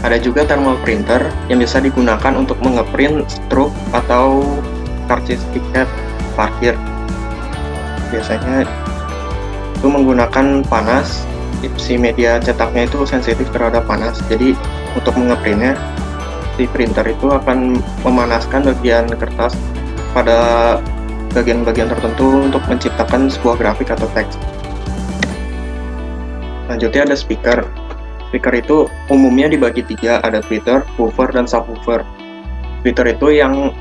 Ada juga thermal printer yang bisa digunakan untuk mengeprint struk atau karcis tiket parkir. Biasanya itu menggunakan panas, si media cetaknya itu sensitif terhadap panas, jadi untuk mengeprintnya si printer itu akan memanaskan bagian kertas pada bagian-bagian tertentu untuk menciptakan sebuah grafik atau teks. Selanjutnya ada speaker. Speaker itu umumnya dibagi tiga, ada tweeter, woofer, dan subwoofer. Tweeter itu yang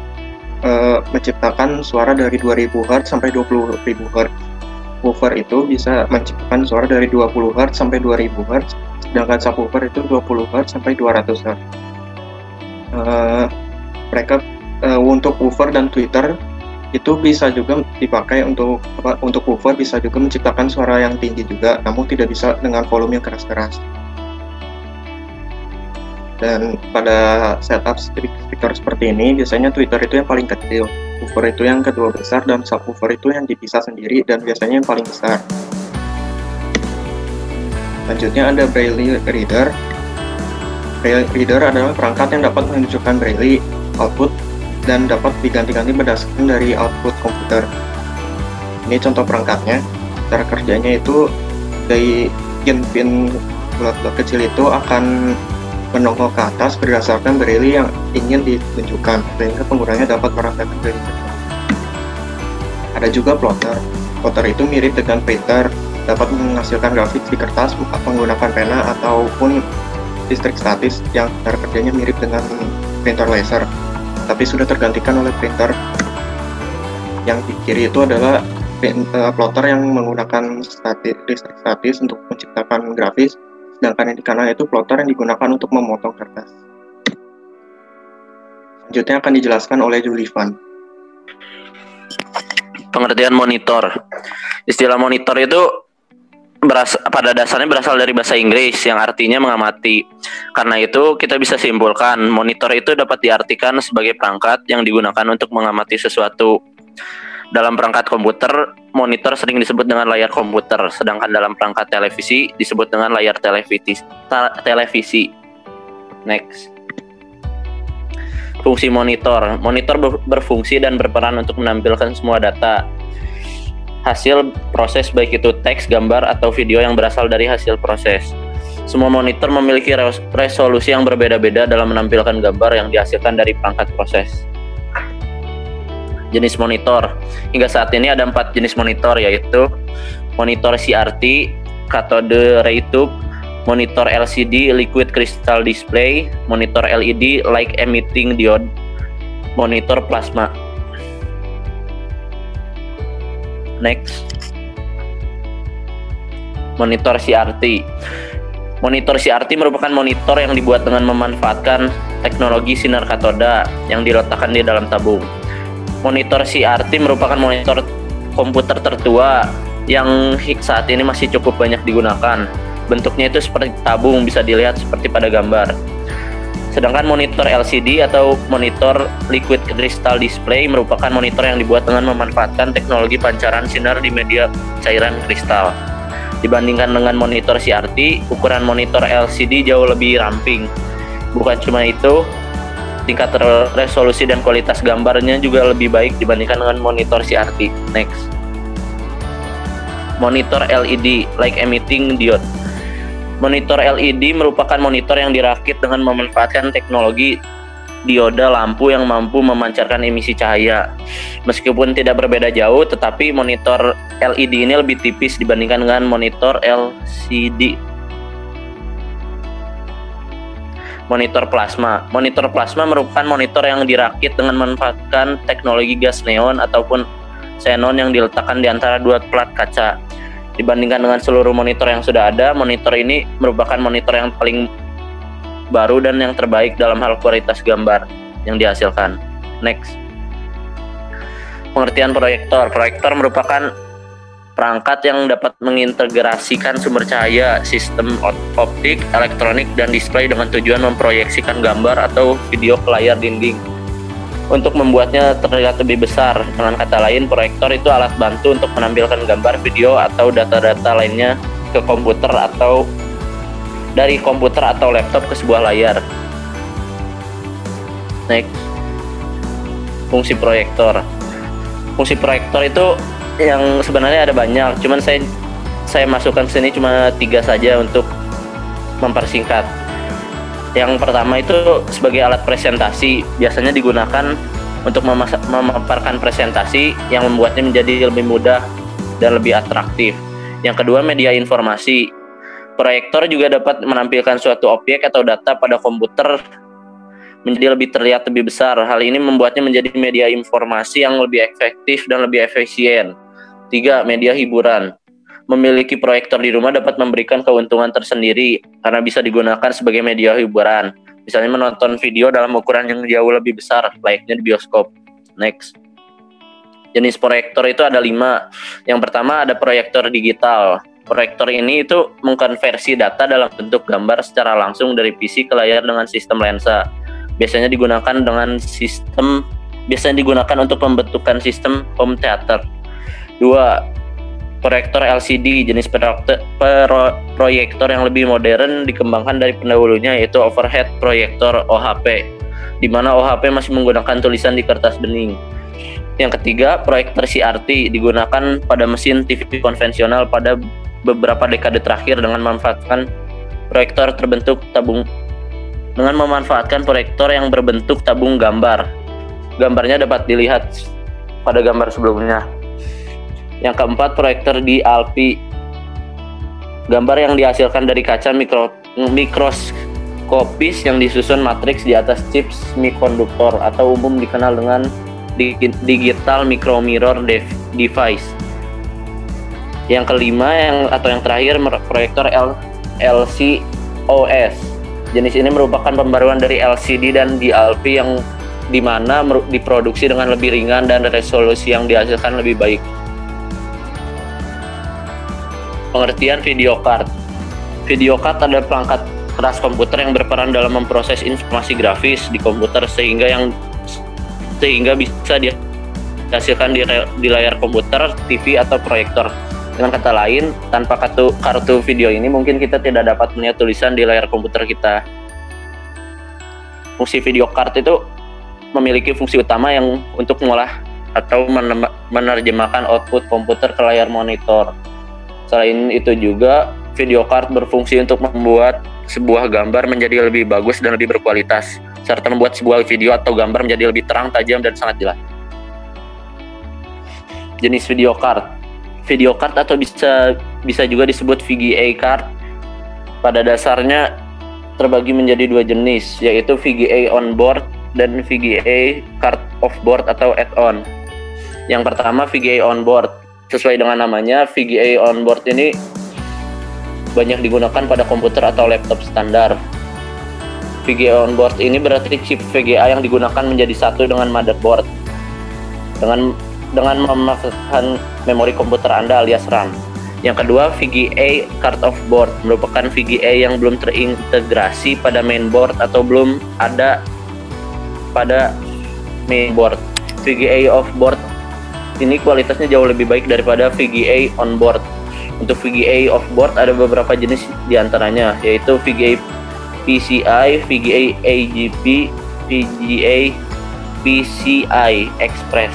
menciptakan suara dari 2000 Hz sampai 20.000 Hz. Woofer itu bisa menciptakan suara dari 20 Hz sampai 2000 Hz, sedangkan subwoofer itu 20 Hz sampai 200 Hz. Untuk woofer dan tweeter itu bisa juga dipakai untuk woofer bisa juga menciptakan suara yang tinggi juga, namun tidak bisa dengan volume yang keras-keras. Dan pada setup speaker seperti ini, biasanya tweeter itu yang paling kecil, woofer itu yang kedua besar, dan subwoofer itu yang dipisah sendiri dan biasanya yang paling besar. Selanjutnya ada Braille Reader. Braille Reader adalah perangkat yang dapat menunjukkan Braille output dan dapat diganti-ganti berdasarkan dari output komputer. Ini contoh perangkatnya. Cara kerjanya itu dari pin bulat-bulat kecil itu akan menongol ke atas berdasarkan Braille yang ingin ditunjukkan, sehingga penggunanya dapat merasakan Braille cepat. Ada juga plotter. Plotter itu mirip dengan printer, dapat menghasilkan grafik di kertas menggunakan pena ataupun listrik statis yang cara kerjanya mirip dengan printer laser, tapi sudah tergantikan oleh printer. Yang di kiri itu adalah plotter yang menggunakan listrik statis untuk menciptakan grafis, sedangkan yang di kanan itu plotter yang digunakan untuk memotong kertas. Selanjutnya akan dijelaskan oleh Julivan. Pengertian monitor. Istilah monitor itu pada dasarnya berasal dari bahasa Inggris yang artinya mengamati. Karena itu kita bisa simpulkan monitor itu dapat diartikan sebagai perangkat yang digunakan untuk mengamati sesuatu. Dalam perangkat komputer, monitor sering disebut dengan layar komputer, sedangkan dalam perangkat televisi disebut dengan layar televisi. Next. Fungsi monitor. Monitor berfungsi dan berperan untuk menampilkan semua data hasil proses, baik itu teks, gambar, atau video yang berasal dari hasil proses. Semua monitor memiliki resolusi yang berbeda-beda dalam menampilkan gambar yang dihasilkan dari perangkat proses. Jenis monitor. Hingga saat ini ada 4 jenis monitor, yaitu monitor CRT, cathode ray tube, monitor LCD, liquid crystal display, monitor LED, light emitting diode, monitor plasma. Next. Monitor CRT. Monitor CRT merupakan monitor yang dibuat dengan memanfaatkan teknologi sinar katoda yang diletakkan di dalam tabung. Monitor CRT merupakan monitor komputer tertua yang saat ini masih cukup banyak digunakan. Bentuknya itu seperti tabung, bisa dilihat seperti pada gambar. Sedangkan monitor LCD atau monitor liquid crystal display merupakan monitor yang dibuat dengan memanfaatkan teknologi pancaran sinar di media cairan kristal. Dibandingkan dengan monitor CRT, ukuran monitor LCD jauh lebih ramping. Bukan cuma itu, tingkat resolusi dan kualitas gambarnya juga lebih baik dibandingkan dengan monitor CRT. Next. Monitor LED, light emitting diode. Monitor LED merupakan monitor yang dirakit dengan memanfaatkan teknologi dioda lampu yang mampu memancarkan emisi cahaya. Meskipun tidak berbeda jauh, tetapi monitor LED ini lebih tipis dibandingkan dengan monitor LCD. Monitor plasma. Monitor plasma merupakan monitor yang dirakit dengan memanfaatkan teknologi gas neon ataupun xenon yang diletakkan di antara dua plat kaca. Dibandingkan dengan seluruh monitor yang sudah ada, monitor ini merupakan monitor yang paling baru dan yang terbaik dalam hal kualitas gambar yang dihasilkan. Next. Pengertian proyektor. Proyektor merupakan perangkat yang dapat mengintegrasikan sumber cahaya, sistem optik, elektronik, dan display dengan tujuan memproyeksikan gambar atau video ke layar dinding untuk membuatnya terlihat lebih besar. Dengan kata lain, proyektor itu alat bantu untuk menampilkan gambar, video, atau data-data lainnya ke komputer atau dari komputer atau laptop ke sebuah layar. Next. Fungsi proyektor. Fungsi proyektor itu yang sebenarnya ada banyak, cuman saya masukkan sini cuma 3 saja untuk mempersingkat. Yang pertama itu sebagai alat presentasi, biasanya digunakan untuk memaparkan presentasi yang membuatnya menjadi lebih mudah dan lebih atraktif. Yang kedua, media informasi. Proyektor juga dapat menampilkan suatu objek atau data pada komputer menjadi lebih terlihat lebih besar. Hal ini membuatnya menjadi media informasi yang lebih efektif dan lebih efisien. 3. Media hiburan. Memiliki proyektor di rumah dapat memberikan keuntungan tersendiri karena bisa digunakan sebagai media hiburan. Misalnya menonton video dalam ukuran yang jauh lebih besar, layaknya di bioskop. Next. Jenis proyektor itu ada 5. Yang pertama ada proyektor digital. Proyektor ini itu mengkonversi data dalam bentuk gambar secara langsung dari PC ke layar dengan sistem lensa. Biasanya digunakan untuk pembentukan sistem home theater. 2. Proyektor LCD, jenis proyektor yang lebih modern dikembangkan dari pendahulunya, yaitu overhead proyektor OHP, di mana OHP masih menggunakan tulisan di kertas bening. Yang ketiga, proyektor CRT digunakan pada mesin TV konvensional pada beberapa dekade terakhir dengan memanfaatkan proyektor yang berbentuk tabung gambar. Gambarnya dapat dilihat pada gambar sebelumnya. Yang keempat, proyektor DLP. Gambar yang dihasilkan dari kaca mikroskopis yang disusun matriks di atas chip semikonduktor atau umum dikenal dengan digital micromirror device. Yang kelima yang terakhir, proyektor LCOS. Jenis ini merupakan pembaruan dari LCD dan DLP yang dimana diproduksi dengan lebih ringan dan resolusi yang dihasilkan lebih baik. Pengertian video card. Video card adalah perangkat keras komputer yang berperan dalam memproses informasi grafis di komputer sehingga bisa dihasilkan di layar komputer, TV, atau proyektor. Dengan kata lain, tanpa kartu video ini mungkin kita tidak dapat melihat tulisan di layar komputer kita. Fungsi video card itu memiliki fungsi utama yang untuk mengolah atau menerjemahkan output komputer ke layar monitor. Selain itu juga, video card berfungsi untuk membuat sebuah gambar menjadi lebih bagus dan lebih berkualitas, serta membuat sebuah video atau gambar menjadi lebih terang, tajam, dan sangat jelas. Jenis video card. Video card atau bisa juga disebut VGA card, pada dasarnya terbagi menjadi 2 jenis, yaitu VGA on-board dan VGA card off-board atau add-on. Yang pertama, VGA on-board. Sesuai dengan namanya, VGA on-board ini banyak digunakan pada komputer atau laptop standar. VGA on-board ini berarti chip VGA yang digunakan menjadi satu dengan motherboard. dengan memasukkan memori komputer Anda alias RAM. Yang kedua, VGA card of board merupakan VGA yang belum terintegrasi pada mainboard atau belum ada pada mainboard. VGA off board ini kualitasnya jauh lebih baik daripada VGA on board. Untuk VGA off board ada beberapa jenis diantaranya, yaitu VGA PCI, VGA AGP, VGA PCI Express.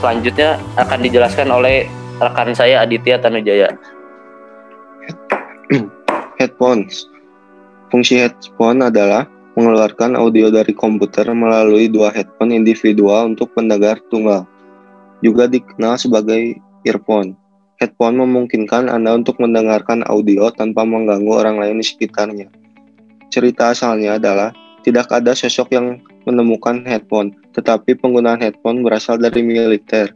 Selanjutnya akan dijelaskan oleh rekan saya Aditya Tanujaya. Headphones. Fungsi headphone adalah mengeluarkan audio dari komputer melalui dua headphone individual untuk pendengar tunggal. Juga dikenal sebagai earphone. Headphone memungkinkan Anda untuk mendengarkan audio tanpa mengganggu orang lain di sekitarnya. Cerita asalnya adalah tidak ada sosok yang menemukan headphone, tetapi penggunaan headphone berasal dari militer.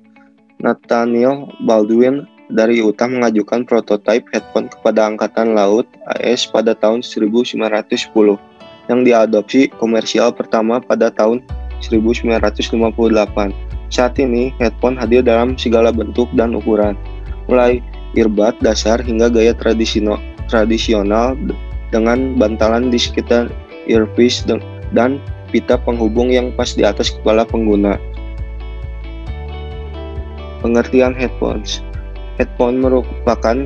Nathaniel Baldwin dari Utah mengajukan prototipe headphone kepada Angkatan Laut AS pada tahun 1910 yang diadopsi komersial pertama pada tahun 1958. Saat ini, headphone hadir dalam segala bentuk dan ukuran, mulai earbud dasar hingga gaya tradisional dengan bantalan di sekitar earpiece dan pita penghubung yang pas di atas kepala pengguna. Pengertian headphones. Headphone merupakan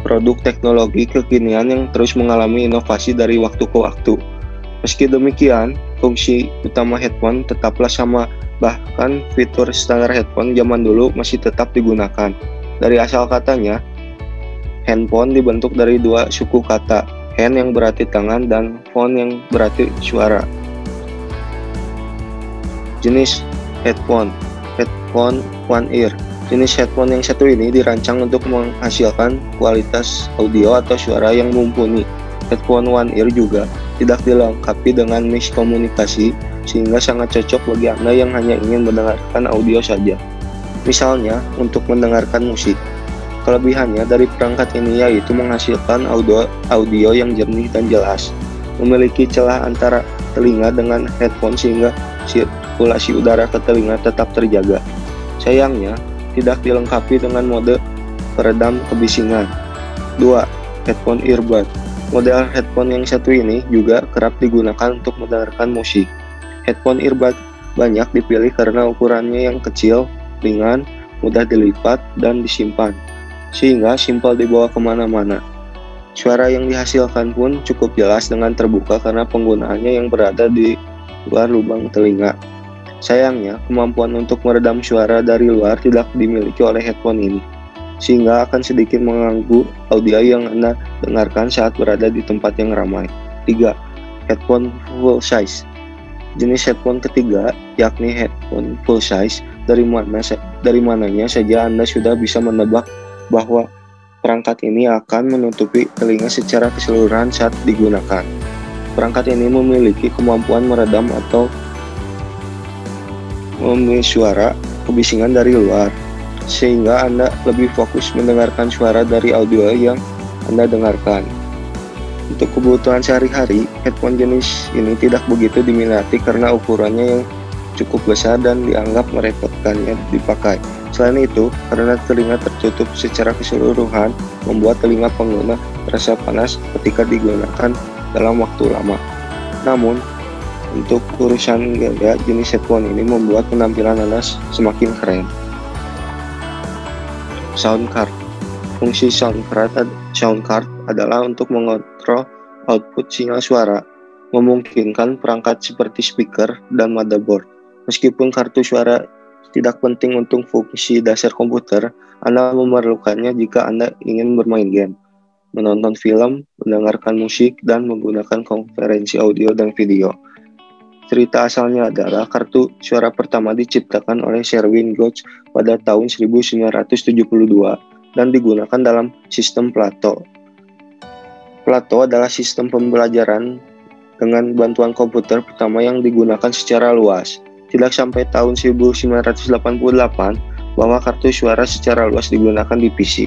produk teknologi kekinian yang terus mengalami inovasi dari waktu ke waktu. Meski demikian, fungsi utama headphone tetaplah sama, bahkan fitur standar headphone zaman dulu masih tetap digunakan. Dari asal katanya, handphone dibentuk dari dua suku kata, hand yang berarti tangan dan phone yang berarti suara. Jenis headphone. Headphone one ear. Jenis headphone yang satu ini dirancang untuk menghasilkan kualitas audio atau suara yang mumpuni. Headphone one ear juga tidak dilengkapi dengan mix komunikasi, sehingga sangat cocok bagi Anda yang hanya ingin mendengarkan audio saja. Misalnya, untuk mendengarkan musik. Kelebihannya dari perangkat ini yaitu menghasilkan audio yang jernih dan jelas, memiliki celah antara telinga dengan headphone sehingga sirkulasi udara ke telinga tetap terjaga. Sayangnya, tidak dilengkapi dengan mode peredam kebisingan. 2. Headphone earbud. Model headphone yang satu ini juga kerap digunakan untuk mendengarkan musik. Headphone earbud banyak dipilih karena ukurannya yang kecil, ringan, mudah dilipat, dan disimpan, sehingga simpel dibawa kemana-mana. Suara yang dihasilkan pun cukup jelas dengan terbuka karena penggunaannya yang berada di luar lubang telinga. Sayangnya, kemampuan untuk meredam suara dari luar tidak dimiliki oleh headphone ini, sehingga akan sedikit mengganggu audio yang Anda dengarkan saat berada di tempat yang ramai. 3. Headphone full size. Jenis headphone ketiga, yakni headphone full size, dari mananya saja Anda sudah bisa menebak bahwa perangkat ini akan menutupi telinga secara keseluruhan saat digunakan. Perangkat ini memiliki kemampuan meredam atau memiliki suara kebisingan dari luar, sehingga Anda lebih fokus mendengarkan suara dari audio yang Anda dengarkan. Untuk kebutuhan sehari-hari, headphone jenis ini tidak begitu diminati karena ukurannya yang cukup besar dan dianggap merepotkannya dipakai. Selain itu, karena telinga tertutup secara keseluruhan, membuat telinga pengguna terasa panas ketika digunakan dalam waktu lama. Namun, untuk urusan gaya, jenis headphone ini membuat penampilan Anda semakin keren. Sound card. Fungsi sound card adalah untuk mengontrol output sinyal suara, memungkinkan perangkat seperti speaker dan motherboard. Meskipun kartu suara tidak penting untuk fungsi dasar komputer, Anda memerlukannya jika Anda ingin bermain game, menonton film, mendengarkan musik, dan menggunakan konferensi audio dan video. Cerita asalnya adalah kartu suara pertama diciptakan oleh Sherwin Gotch pada tahun 1972 dan digunakan dalam sistem Plato. Plato adalah sistem pembelajaran dengan bantuan komputer pertama yang digunakan secara luas. Tidak sampai tahun 1988 bahwa kartu suara secara luas digunakan di PC.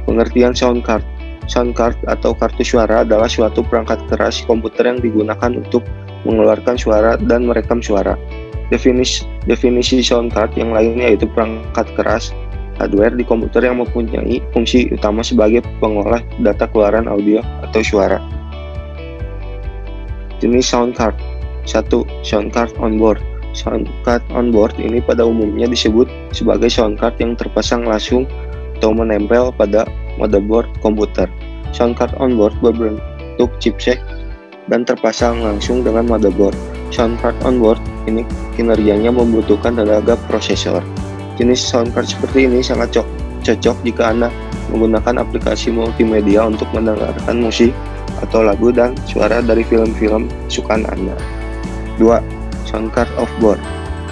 Pengertian sound card. Sound card atau kartu suara adalah suatu perangkat keras komputer yang digunakan untuk mengeluarkan suara, dan merekam suara. Definisi sound card yang lainnya yaitu perangkat keras hardware di komputer yang mempunyai fungsi utama sebagai pengolah data keluaran audio atau suara. Jenis sound card. 1. Sound card on board. Sound card on board ini pada umumnya disebut sebagai sound card yang terpasang langsung atau menempel pada motherboard komputer. Sound card on board berbentuk chipset dan terpasang langsung dengan motherboard. Sound card on board ini kinerjanya membutuhkan tenaga prosesor. Jenis sound card seperti ini sangat cocok jika Anda menggunakan aplikasi multimedia untuk mendengarkan musik atau lagu dan suara dari film-film kesukaan Anda. 2. Sound card off board.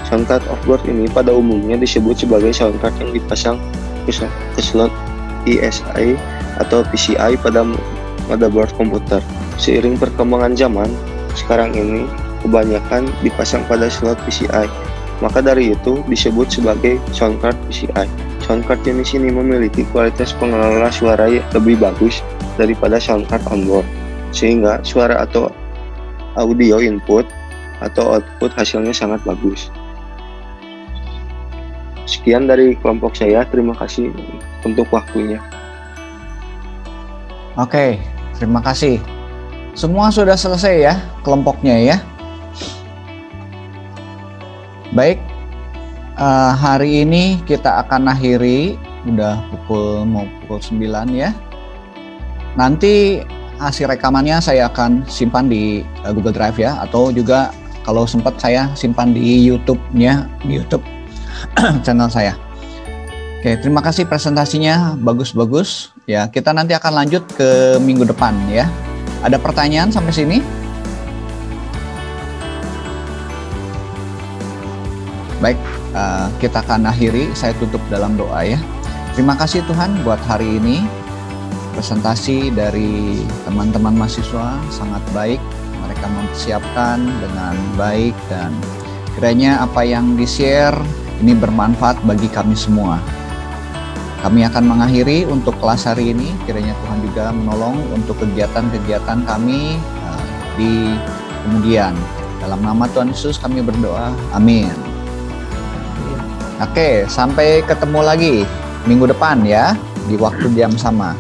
Sound card off board ini pada umumnya disebut sebagai sound card yang dipasang ke slot PSI atau PCI pada motherboard komputer. Seiring perkembangan zaman, sekarang ini kebanyakan dipasang pada slot PCI. Maka dari itu disebut sebagai sound card PCI. Sound card jenis ini memiliki kualitas pengelola suara yang lebih bagus daripada sound card onboard, sehingga suara atau audio input atau output hasilnya sangat bagus. Sekian dari kelompok saya, terima kasih untuk waktunya. Oke, terima kasih. Semua sudah selesai ya kelompoknya ya. Baik, hari ini kita akan akhiri, udah mau pukul 9 ya. Nanti hasil rekamannya saya akan simpan di Google Drive ya, atau juga kalau sempat saya simpan di YouTube-nya, di YouTube channel saya. Oke, terima kasih presentasinya, bagus-bagus. Ya, kita nanti akan lanjut ke minggu depan ya. Ada pertanyaan sampai sini? Baik, kita akan akhiri, saya tutup dalam doa ya. Terima kasih Tuhan buat hari ini. Presentasi dari teman-teman mahasiswa sangat baik. Mereka mempersiapkan dengan baik dan kiranya apa yang di-share ini bermanfaat bagi kami semua. Kami akan mengakhiri untuk kelas hari ini. Kiranya Tuhan juga menolong untuk kegiatan-kegiatan kami di kemudian. Dalam nama Tuhan Yesus kami berdoa. Amin. Oke, sampai ketemu lagi minggu depan ya, di waktu jam sama.